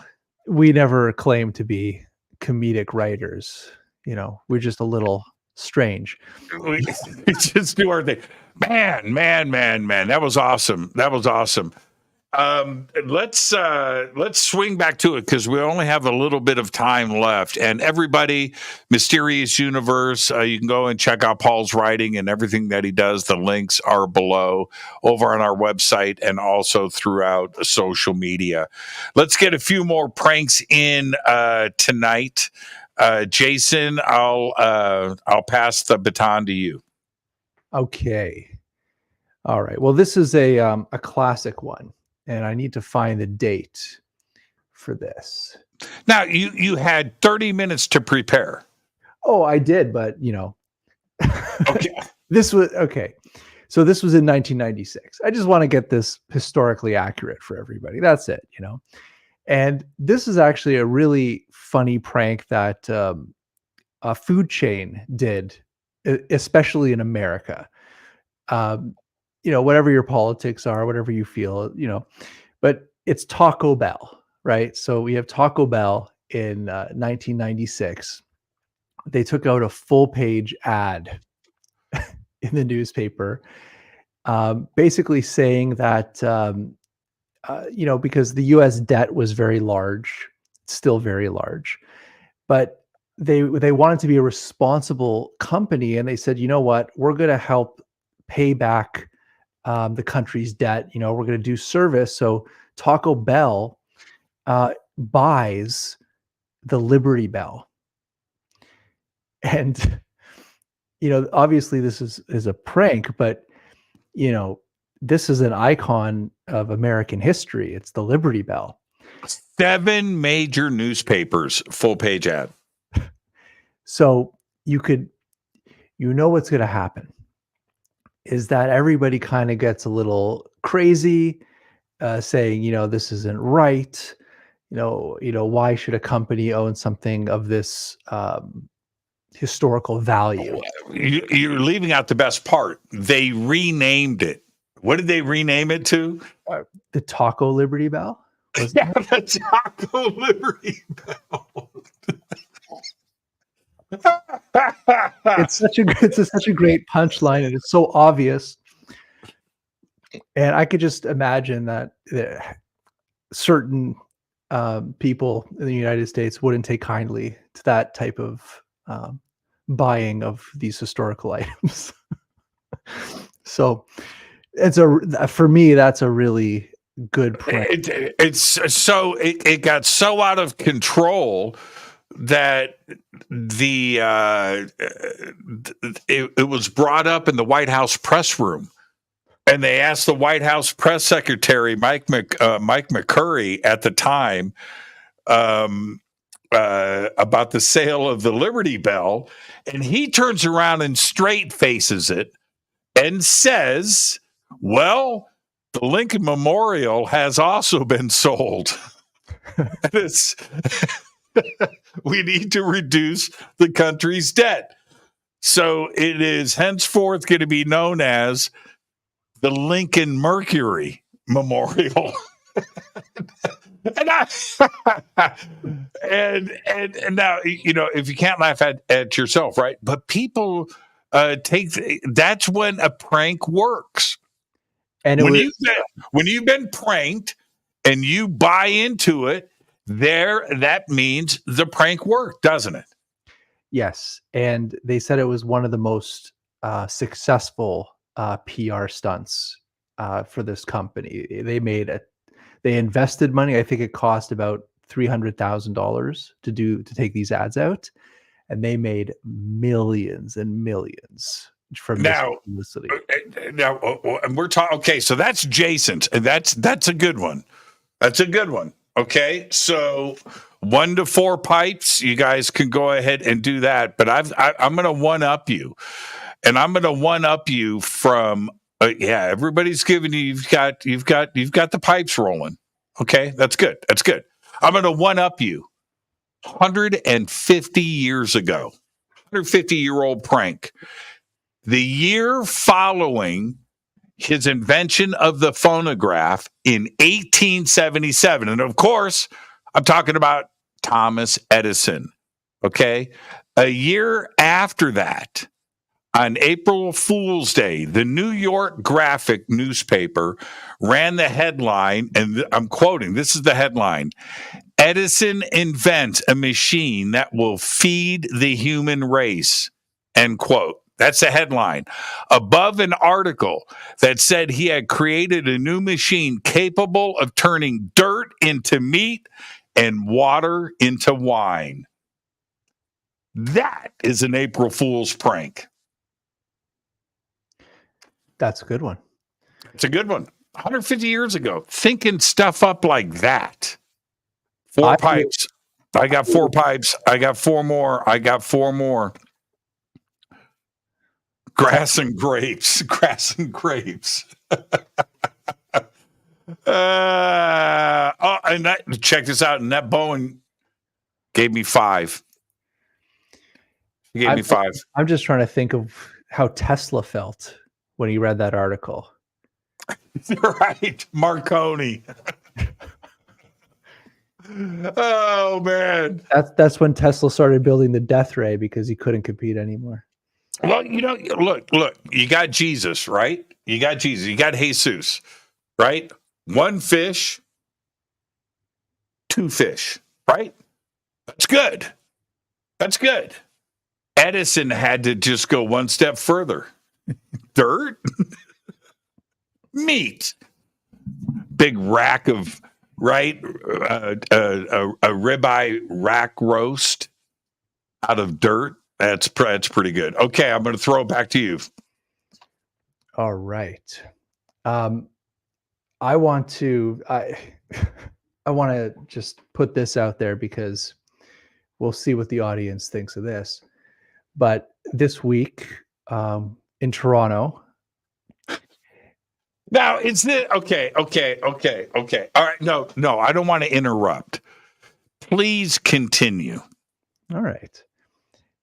we never claim to be comedic writers. We're just a little strange. We just do our thing. Man. That was awesome. Let's swing back to it, because we only have a little bit of time left. And everybody, Mysterious Universe, you can go and check out Paul's writing and everything that he does. The links are below over on our website and also throughout social media. Let's get a few more pranks in tonight. Jason, I'll pass the baton to you. Okay. All right. Well, this is a classic one, and I need to find the date for this. Now, you had 30 minutes to prepare. Oh, I did, but Okay. This was okay. So this was in 1996. I just want to get this historically accurate for everybody. That's it, And this is actually a really funny prank that a food chain did, especially in America. Whatever your politics are, whatever you feel, but it's Taco Bell, right? So we have Taco Bell in 1996. They took out a full-page ad in the newspaper, basically saying that, because the U.S. debt was very large, still very large, but they wanted to be a responsible company, and they said, you know what, we're going to help pay back the country's debt. We're going to do service. So Taco Bell buys the Liberty Bell. And, obviously this is a prank, but, this is an icon of American history. It's the Liberty Bell. 7 major newspapers, full page ad. So what's going to happen is that everybody kind of gets a little crazy, saying, this isn't right. Why should a company own something of this historical value? You're leaving out the best part. They renamed it. What did they rename it to? The Taco Liberty Bell? Yeah, the Taco Liberty Bell. It's such a great punchline, and it's so obvious. And I could just imagine that certain people in the United States wouldn't take kindly to that type of buying of these historical items. So for me, that's a really good prank. It got so out of control that it was brought up in the White House press room, and they asked the White House press secretary Mike McCurry at the time about the sale of the Liberty Bell, and he turns around and straight faces it and says, "Well, the Lincoln Memorial has also been sold. We need to reduce the country's debt. So it is henceforth going to be known as the Lincoln Mercury Memorial. and now, if you can't laugh at yourself, right? But people that's when a prank works. And when you've been pranked and you buy into it, that means the prank worked, doesn't it? Yes. And they said it was one of the most successful PR stunts for this company. They invested money. I think it cost about $300,000 to take these ads out, and they made millions and millions from this publicity. Now, and we're talking. Okay, so that's Jason's, and that's a good one. That's a good one. Okay, so 1 to 4 pipes. You guys can go ahead and do that, but I'm going to one up you, and I'm going to one up you from. Everybody's giving you. You've got the pipes rolling. Okay, that's good. That's good. I'm going to one up you. 150 years ago, 150-year-old prank. The year following his invention of the phonograph in 1877, and of course, I'm talking about Thomas Edison. Okay, a year after that. On April Fool's Day, the New York Graphic newspaper ran the headline, and I'm quoting, this is the headline: Edison invents a machine that will feed the human race, end quote. That's the headline. Above an article that said he had created a new machine capable of turning dirt into meat and water into wine. That is an April Fool's prank. That's a good one. It's a good one. 150 years ago, thinking stuff up like that. 4 pipes. I got 4 pipes. I got 4 more. I got 4 more. Grass and grapes. Grass and grapes. Check this out. And that Bowen gave me 5. He gave me 5. I'm just trying to think of how Tesla felt when he read that article. Right. Marconi. Oh, man. That's when Tesla started building the death ray because he couldn't compete anymore. Well, look, you got Jesus, right? You got Jesus. You got Jesus, right? 1 fish, 2 fish, right? That's good. That's good. Edison had to just go 1 step further. Dirt, meat, big rack of, right? A ribeye rack roast out of dirt. That's pretty good. Okay, I'm going to throw it back to you. All right. I want to just put this out there because we'll see what the audience thinks of this. But this week, in Toronto. Now, it's the okay. All right. No, I don't want to interrupt. Please continue. All right.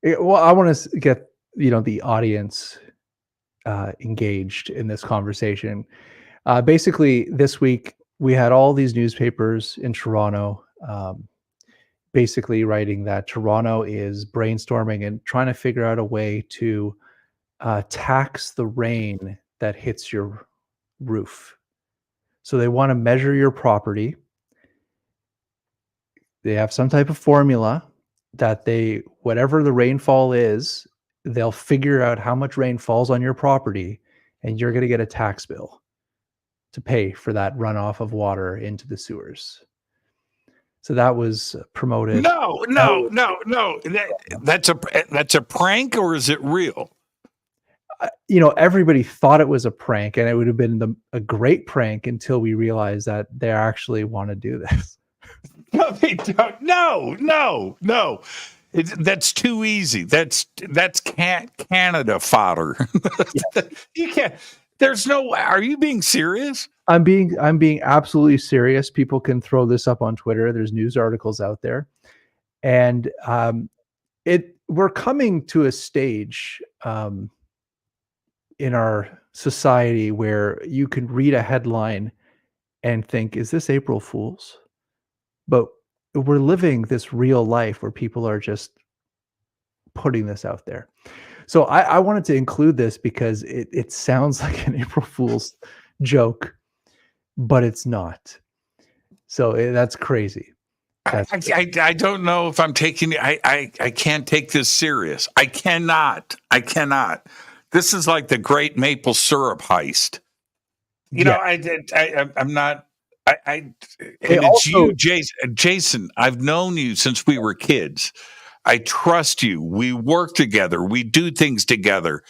Well, I want to get, the audience engaged in this conversation. Basically, this week, we had all these newspapers in Toronto basically writing that Toronto is brainstorming and trying to figure out a way to tax the rain that hits your roof. So they want to measure your property. They have some type of formula that whatever the rainfall is, they'll figure out how much rain falls on your property, and you're going to get a tax bill to pay for that runoff of water into the sewers. So that was promoted. No. That's a prank, or is it real? Everybody thought it was a prank, and it would have been a great prank until we realized that they actually want to do this. No, they don't. No. That's too easy. That's Canada fodder. You can't. There's no. Are you being serious? I'm being absolutely serious. People can throw this up on Twitter. There's news articles out there, and we're coming to a stage in our society where you can read a headline and think, "Is this April Fool's?" But we're living this real life where people are just putting this out there. So I wanted to include this because it sounds like an April Fool's joke, but it's not. So that's crazy. I don't know if I'm taking. I can't take this serious. I cannot. This is like the great maple syrup heist. You know, I'm not. And it's you, Jason. I've known you since we were kids. I trust you. We work together. We do things together.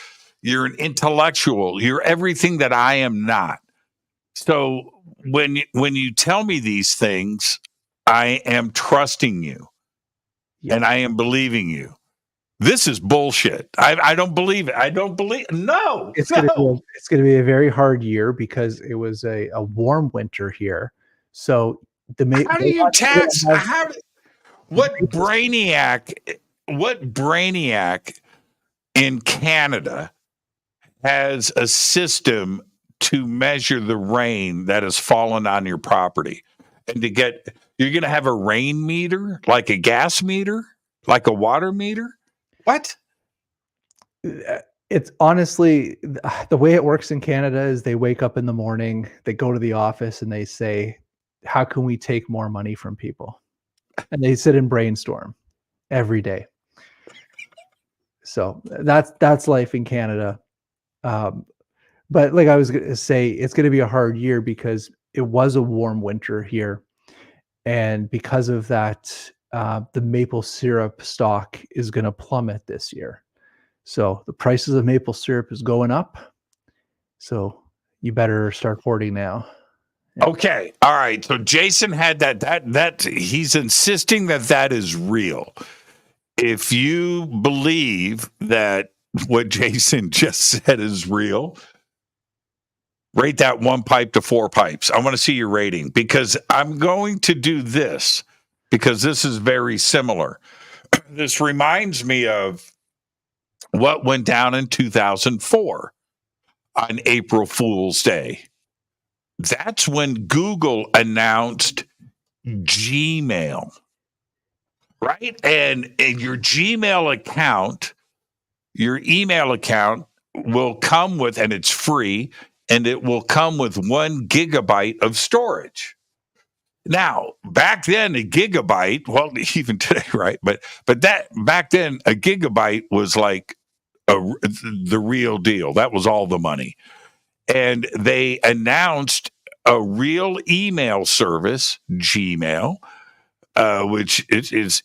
You're an intellectual. You're everything that I am not. So when you tell me these things, I am trusting you, and I am believing you. This is bullshit. I don't believe it. I don't believe. No, it's going to be a very hard year because it was a warm winter here. So how do you tax? What brainiac in Canada has a system to measure the rain that has fallen on your property? And you're going to have a rain meter, like a gas meter, like a water meter? What? It's honestly, the way it works in Canada is they wake up in the morning, they go to the office and they say, how can we take more money from people? And they sit and brainstorm every day. So that's life in Canada. But like I was going to say, it's going to be a hard year because it was a warm winter here. And because of that, the maple syrup stock is going to plummet this year. So the prices of maple syrup is going up. So you better start hoarding now. Yeah. Okay. All right. So Jason had that he's insisting that is real. If you believe that what Jason just said is real, rate that 1 pipe to 4 pipes. I want to see your rating because I'm going to do this because this is very similar. This reminds me of what went down in 2004 on April Fool's Day. That's when Google announced Gmail, right? And your Gmail account, your email account will come with, and it's free, and it will come with 1 gigabyte of storage. Now, back then, a gigabyte, well, even today, right? But that back then, a gigabyte was like the real deal. That was all the money. And they announced a real email service, Gmail, which is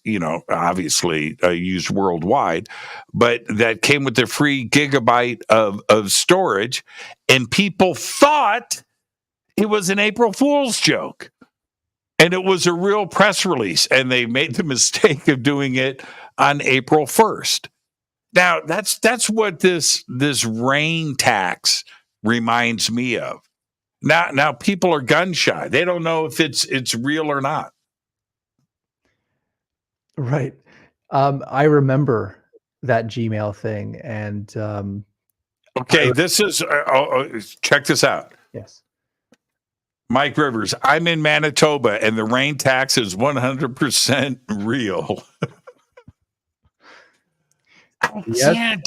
obviously used worldwide, but that came with the free gigabyte of storage, and people thought it was an April Fool's joke, and it was a real press release, and they made the mistake of doing it on April 1st. Now that's what this rain tax reminds me of. Now people are gun shy. They don't know if it's real or not. Right. I remember that Gmail thing, and okay, this is check this out. Yes. Mike Rivers, I'm in Manitoba, and the rain tax is 100% real. Canada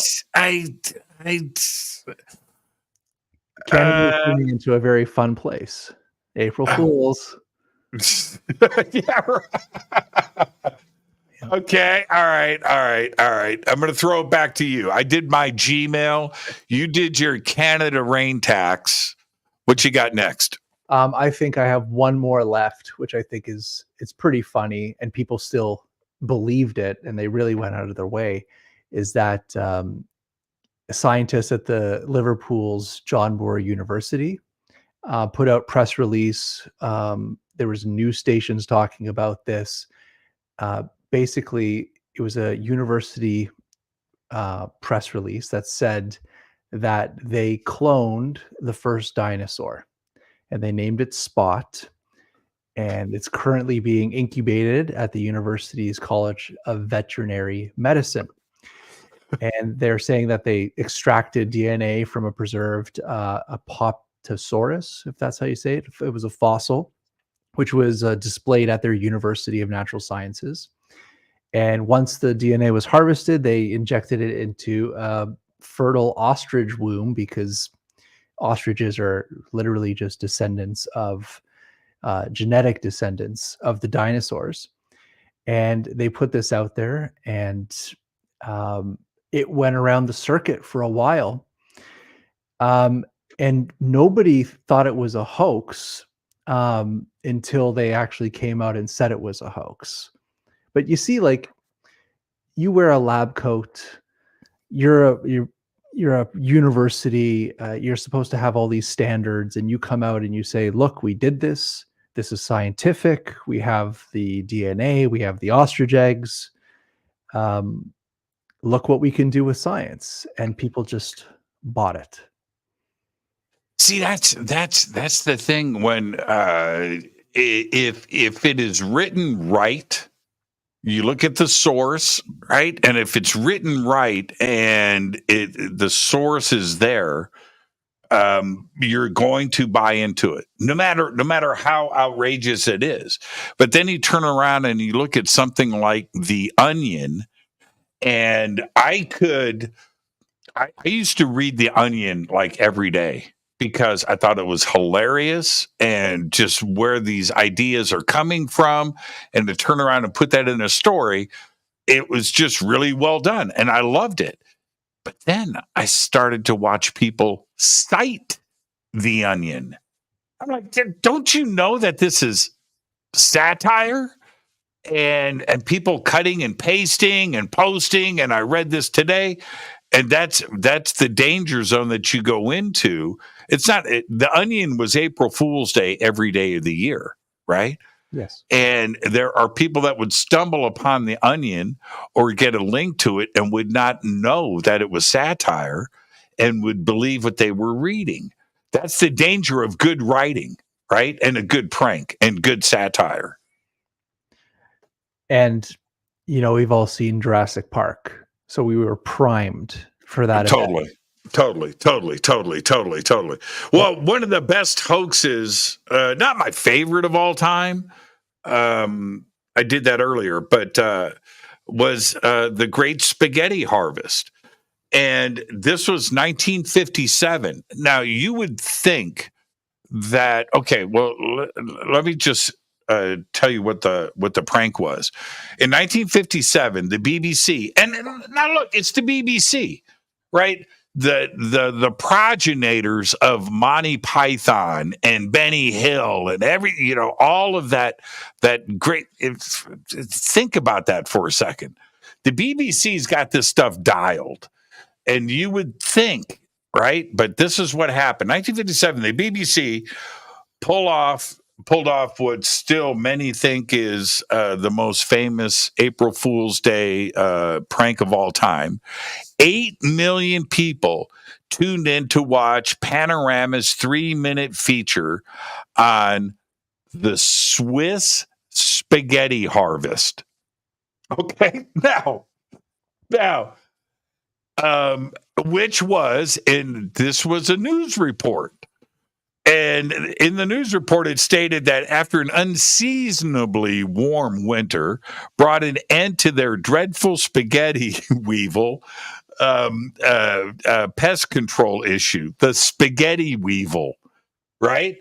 is turning into a very fun place. April Fools. Yeah. Okay. All right. I'm going to throw it back to you. I did my Gmail. You did your Canada rain tax. What you got next? I think I have one more left, which I think it's pretty funny, and people still believed it, and they really went out of their way. Is that a scientist at the Liverpool's John Moore University put out press release. There was news stations talking about this. Basically, it was a university press release that said that they cloned the first dinosaur, and they named it Spot, and it's currently being incubated at the university's College of Veterinary Medicine. And they're saying that they extracted DNA from a preserved Apoptosaurus, if that's how you say it. It was a fossil, which was displayed at their University of Natural Sciences. And once the DNA was harvested, they injected it into a fertile ostrich womb, because ostriches are literally just descendants of genetic descendants of the dinosaurs. And they put this out there, and it went around the circuit for a while. And nobody thought it was a hoax until they actually came out and said it was a hoax. But you see, like, you wear a lab coat, you're a university, you're supposed to have all these standards, and you come out and you say, look, we did this. This is scientific. We have the DNA. We have the ostrich eggs. Look what we can do with science. And people just bought it. See, that's the thing. When if it is written right, you look at the source, right? And if it's written right and the source is there, you're going to buy into it, no matter how outrageous it is. But then you turn around and you look at something like The Onion, and I used to read The Onion like every day, because I thought it was hilarious, and just where these ideas are coming from, and to turn around and put that in a story, it was just really well done, and I loved it. But then I started to watch people cite The Onion. I'm like, don't you know that this is satire? And people cutting and pasting and posting, and I read this today, and that's the danger zone that you go into. It's not The Onion was April Fool's Day every day of the year, right? Yes. And there are people that would stumble upon The Onion or get a link to it and would not know that it was satire and would believe what they were reading. That's the danger of good writing, right? And a good prank and good satire. And, you know, we've all seen Jurassic Park, so we were primed for that. Totally. Well, one of the best hoaxes, not my favorite of all time, I did that earlier, but was the Great Spaghetti Harvest. And this was 1957. Now, you would think that, okay, well, let me just tell you what the prank was. In 1957, the BBC, and now look, it's the BBC, right? The progenitors of Monty Python and Benny Hill and all of that great. Think about that for a second. The BBC's got this stuff dialed, and you would think, right? But this is what happened. 1957, the BBC pulled off what still many think is the most famous April Fool's Day prank of all time. 8 million people tuned in to watch Panorama's 3-minute feature on the Swiss spaghetti harvest. Okay, now, which was, and this was a news report. And in the news report, it stated that after an unseasonably warm winter brought an end to their dreadful spaghetti weevil pest control issue, the spaghetti weevil, right?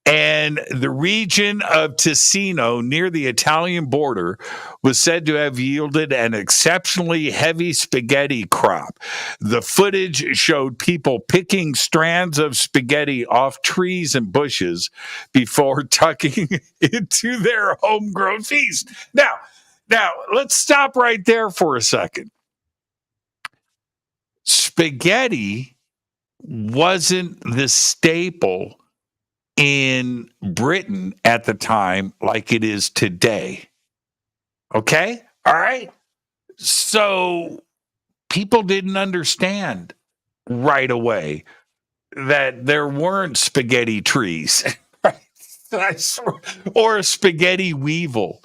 And the region of Ticino near the Italian border was said to have yielded an exceptionally heavy spaghetti crop. The footage showed people picking strands of spaghetti off trees and bushes before tucking into their homegrown feast. Now, let's stop right there for a second. Spaghetti wasn't the staple in Britain at the time like it is today. Okay? All right? So people didn't understand right away that there weren't spaghetti trees. I swear, or a spaghetti weevil,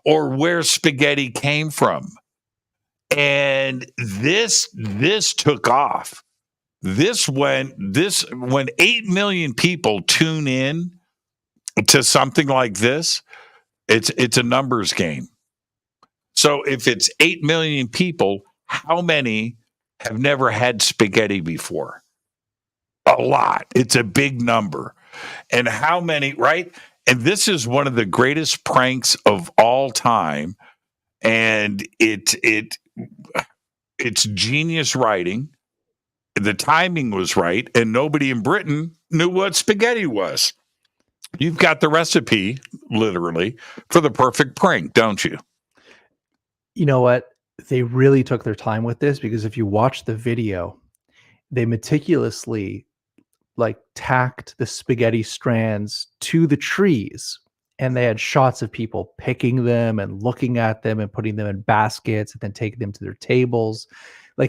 or where spaghetti came from. And this took off. When 8 million people tune in to something like this, it's a numbers game. So if it's 8 million people, how many have never had spaghetti before? A lot. It's a big number. And how many, right? And this is one of the greatest pranks of all time. And it's genius writing. The timing was right, and nobody in Britain knew what spaghetti was. You've got the recipe, literally, for the perfect prank, don't you? You know what? They really took their time with this, because if you watch the video, they meticulously tacked the spaghetti strands to the trees, and they had shots of people picking them and looking at them and putting them in baskets and then taking them to their tables.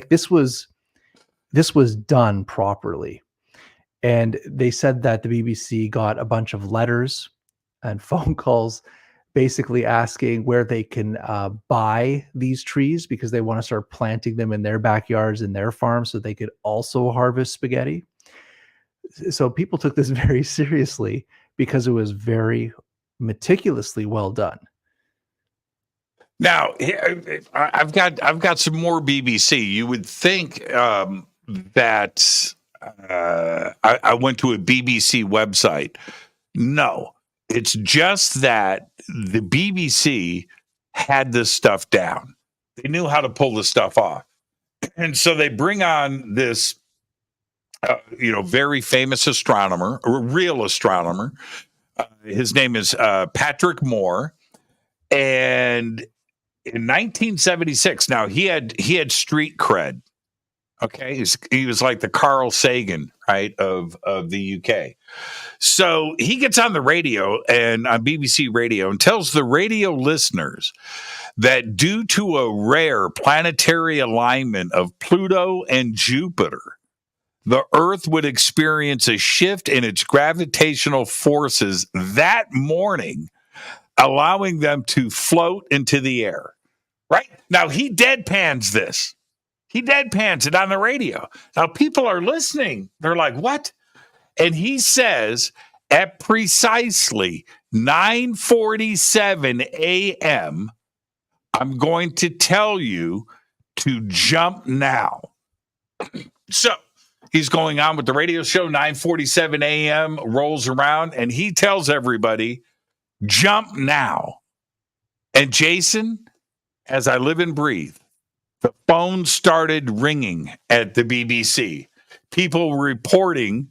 This was done properly. And they said that the BBC got a bunch of letters and phone calls basically asking where they can buy these trees, because they want to start planting them in their backyards and their farms so they could also harvest spaghetti. So people took this very seriously because it was very meticulously well done. Now, I've got some more BBC. You would think that I went to a BBC website. No, it's just that the BBC had this stuff down. They knew how to pull the stuff off. And so they bring on this very famous astronomer, a real astronomer. His name is Patrick Moore. And in 1976, now he had street cred. Okay, he was like the Carl Sagan, right, of the UK. So he gets on the radio and on BBC Radio and tells the radio listeners that due to a rare planetary alignment of Pluto and Jupiter, the Earth would experience a shift in its gravitational forces that morning, allowing them to float into the air. Right? Now, he deadpans this. He deadpans it on the radio. Now, people are listening. They're like, what? And he says, at precisely 9:47 a.m., I'm going to tell you to jump now. So he's going on with the radio show. 9:47 a.m. rolls around, and he tells everybody, jump now. And Jason, as I live and breathe, the phone started ringing at the BBC. People were reporting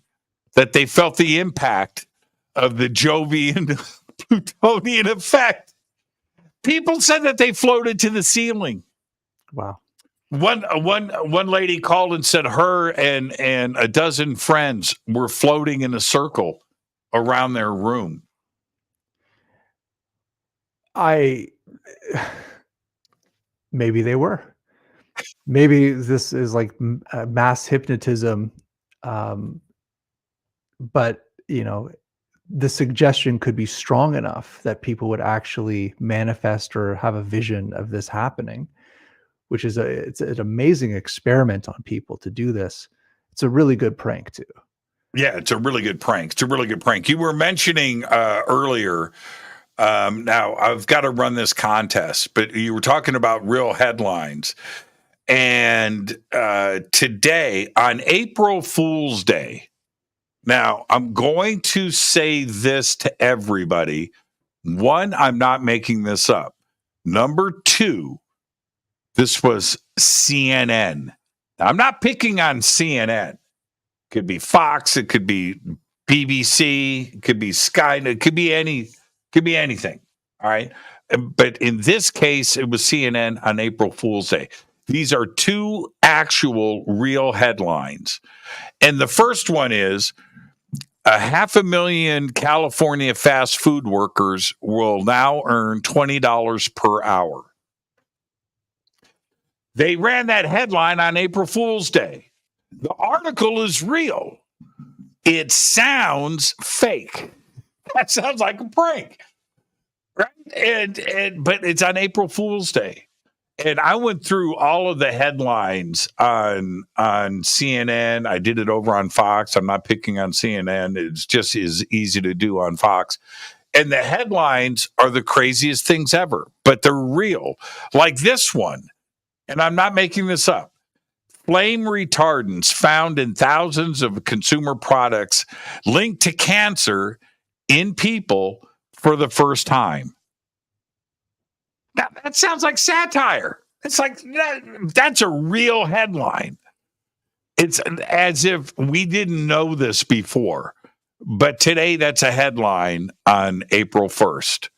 that they felt the impact of the Jovian-Plutonian effect. People said that they floated to the ceiling. Wow. One lady called and said her and a dozen friends were floating in a circle around their room. Maybe they were. Maybe this is like mass hypnotism. But, the suggestion could be strong enough that people would actually manifest or have a vision of this happening, which is it's an amazing experiment on people to do this. It's a really good prank too. Yeah, it's a really good prank. You were mentioning earlier, now I've got to run this contest, but you were talking about real headlines. And today, on April Fool's Day, now I'm going to say this to everybody. One, I'm not making this up. Number two, this was CNN. Now, I'm not picking on CNN. It could be Fox, it could be BBC, it could be Sky, it could be anything. All right. But in this case, it was CNN on April Fool's Day. These are two actual real headlines. And the first one is 500,000 California fast food workers will now earn $20 per hour. They ran that headline on April Fool's Day. The article is real. It sounds fake. That sounds like a prank, right? But it's on April Fool's Day. And I went through all of the headlines on CNN. I did it over on Fox. I'm not picking on CNN. It's just as easy to do on Fox. And the headlines are the craziest things ever, but they're real. Like this one, and I'm not making this up. Flame retardants found in thousands of consumer products linked to cancer in people for the first time. Now, that sounds like satire. It's like that's a real headline. It's as if we didn't know this before. But today, that's a headline on April 1st.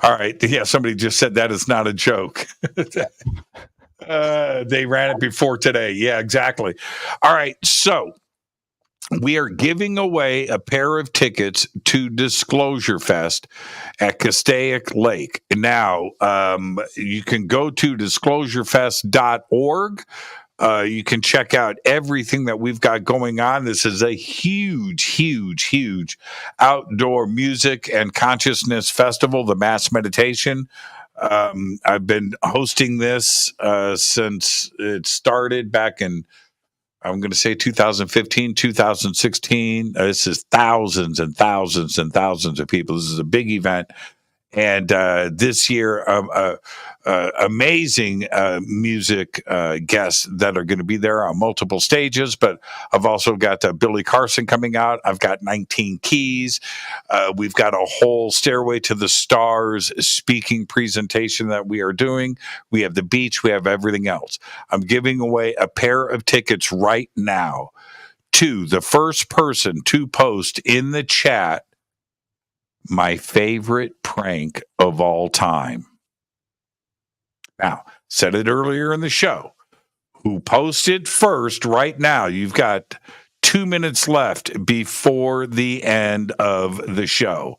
All right. Yeah, somebody just said that is not a joke. They ran it before today. Yeah, exactly. All right. So we are giving away a pair of tickets to Disclosure Fest at Castaic Lake. Now, you can go to disclosurefest.org. You can check out everything that we've got going on. This is a huge, huge, huge outdoor music and consciousness festival, the Mass Meditation. I've been hosting this since it started back in, I'm going to say 2015, 2016. This is thousands and thousands and thousands of people. This is a big event. And this year, amazing music guests that are going to be there on multiple stages. But I've also got Billy Carson coming out. I've got 19 Keys. We've got a whole Stairway to the Stars speaking presentation that we are doing. We have the beach. We have everything else. I'm giving away a pair of tickets right now to the first person to post in the chat my favorite prank of all time. Now, said it earlier in the show. Who posted first right now? You've got 2 minutes left before the end of the show.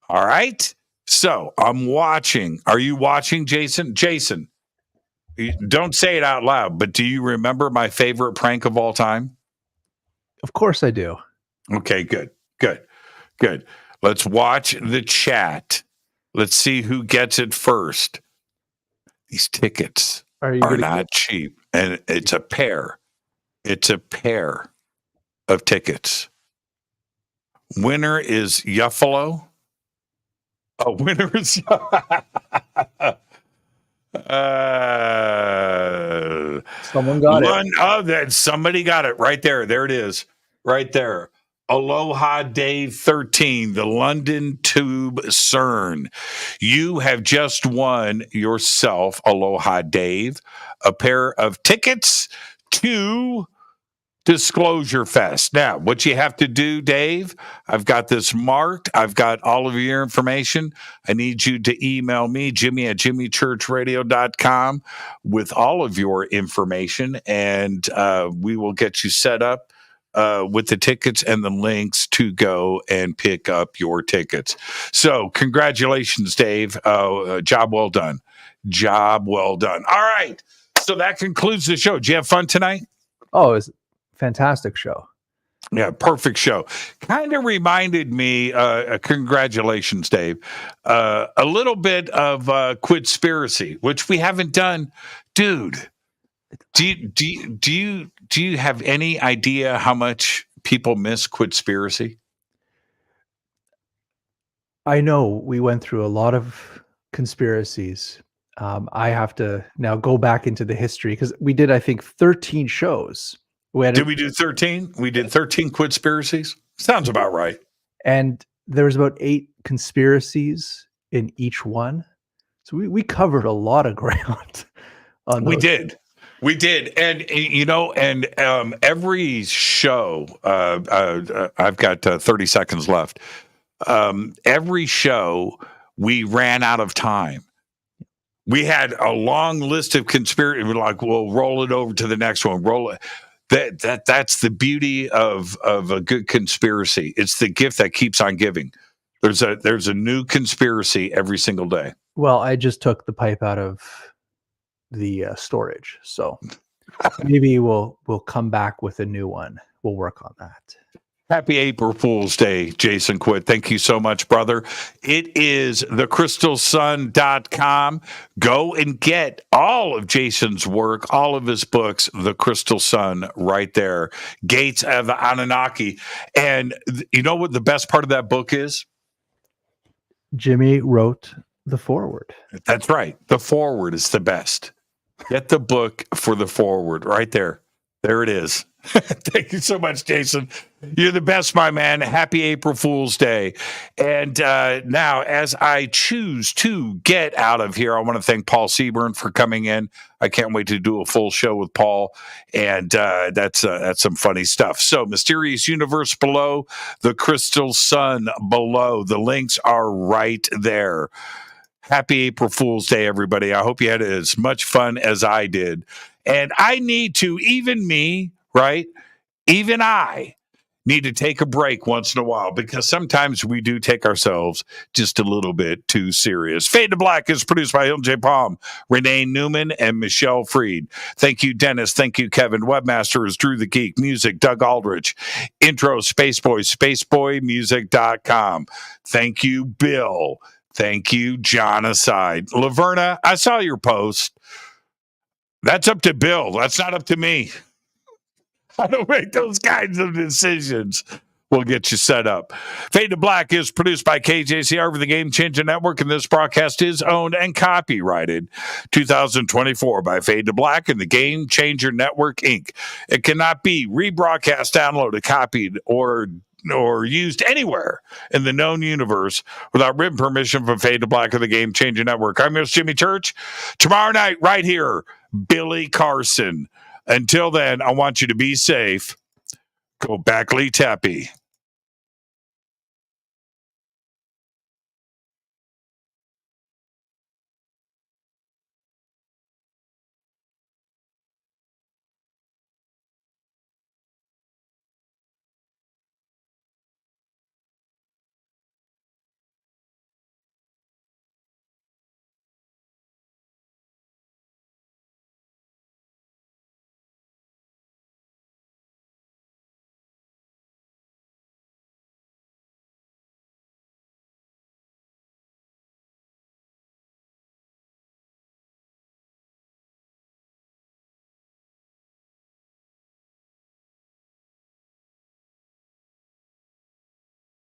All right? So I'm watching. Are you watching, Jason? Jason, don't say it out loud, but do you remember my favorite prank of all time? Of course I do. Okay, good. Let's watch the chat. Let's see who gets it first. These tickets are not cheap. And it's a pair. It's a pair of tickets. Winner is Yuffalo. Oh, winner is someone got it. Oh, somebody got it right there. There it is. Right there. Aloha Dave 13, the London Tube CERN. You have just won yourself, Aloha Dave, a pair of tickets to Disclosure Fest. Now, what you have to do, Dave, I've got this marked. I've got all of your information. I need you to email me, Jimmy at jimmychurchradio.com, with all of your information, and we will get you set up with the tickets and the links to go and pick up your tickets. So congratulations, Dave. Job well done. Job well done. All right. So that concludes the show. Did you have fun tonight? Oh, it was a fantastic show. Yeah, perfect show. Kind of reminded me, congratulations, Dave, a little bit of Quitspiracy, which we haven't done. Dude, do you have any idea how much people miss Quitspiracy? I know we went through a lot of conspiracies. I have to now go back into the history because we did, I think, 13 shows. Did we do 13? We did 13 Quitspiracies? Sounds about right. And there was about 8 conspiracies in each one. So we covered a lot of ground. We did. And, every show, I've got 30 seconds left. Every show, we ran out of time. We had a long list of conspiracy. We're like, we'll roll it over to the next one. Roll it. That's the beauty of a good conspiracy. It's the gift that keeps on giving. There's a new conspiracy every single day. Well, I just took the pipe out of the storage. So Maybe we'll come back with a new one. We'll work on that. Happy April Fool's Day, Jason Quitt. Thank you so much, brother. It is thecrystalsun.com. Go and get all of Jason's work, all of his books, The Crystal Sun, right there. Gates of Anunnaki. And you know what the best part of that book is? Jimmy wrote the foreword. That's right. The foreword is the best. Get the book for the foreword right there. There it is. Thank you so much, Jason. You're the best, my man. Happy April Fool's Day. And now, as I choose to get out of here, I want to thank Paul Seaburn for coming in. I can't wait to do a full show with Paul. And that's some funny stuff. So, Mysterious Universe below, The Crystal Sun below. The links are right there. Happy April Fool's Day, everybody. I hope you had as much fun as I did. And I need to, even me, right? Even I need to take a break once in a while because sometimes we do take ourselves just a little bit too serious. Fade to Black is produced by Hilton J. Palm, Renee Newman, and Michelle Freed. Thank you, Dennis. Thank you, Kevin. Webmaster is Drew the Geek. Music, Doug Aldrich. Intro, Spaceboy, spaceboymusic.com. Thank you, Bill. Thank you, John Aside. Laverna, I saw your post. That's up to Bill. That's not up to me. I don't make those kinds of decisions. We'll get you set up. Fade to Black is produced by KJCR for the Game Changer Network, and this broadcast is owned and copyrighted 2024 by Fade to Black and the Game Changer Network, Inc. It cannot be rebroadcast, downloaded, copied, or used anywhere in the known universe without written permission from Fade to Black of the Game Changer Network. I'm your host, Jimmy Church. Tomorrow night, right here, Billy Carson. Until then, I want you to be safe. Go back, Lee Tappy.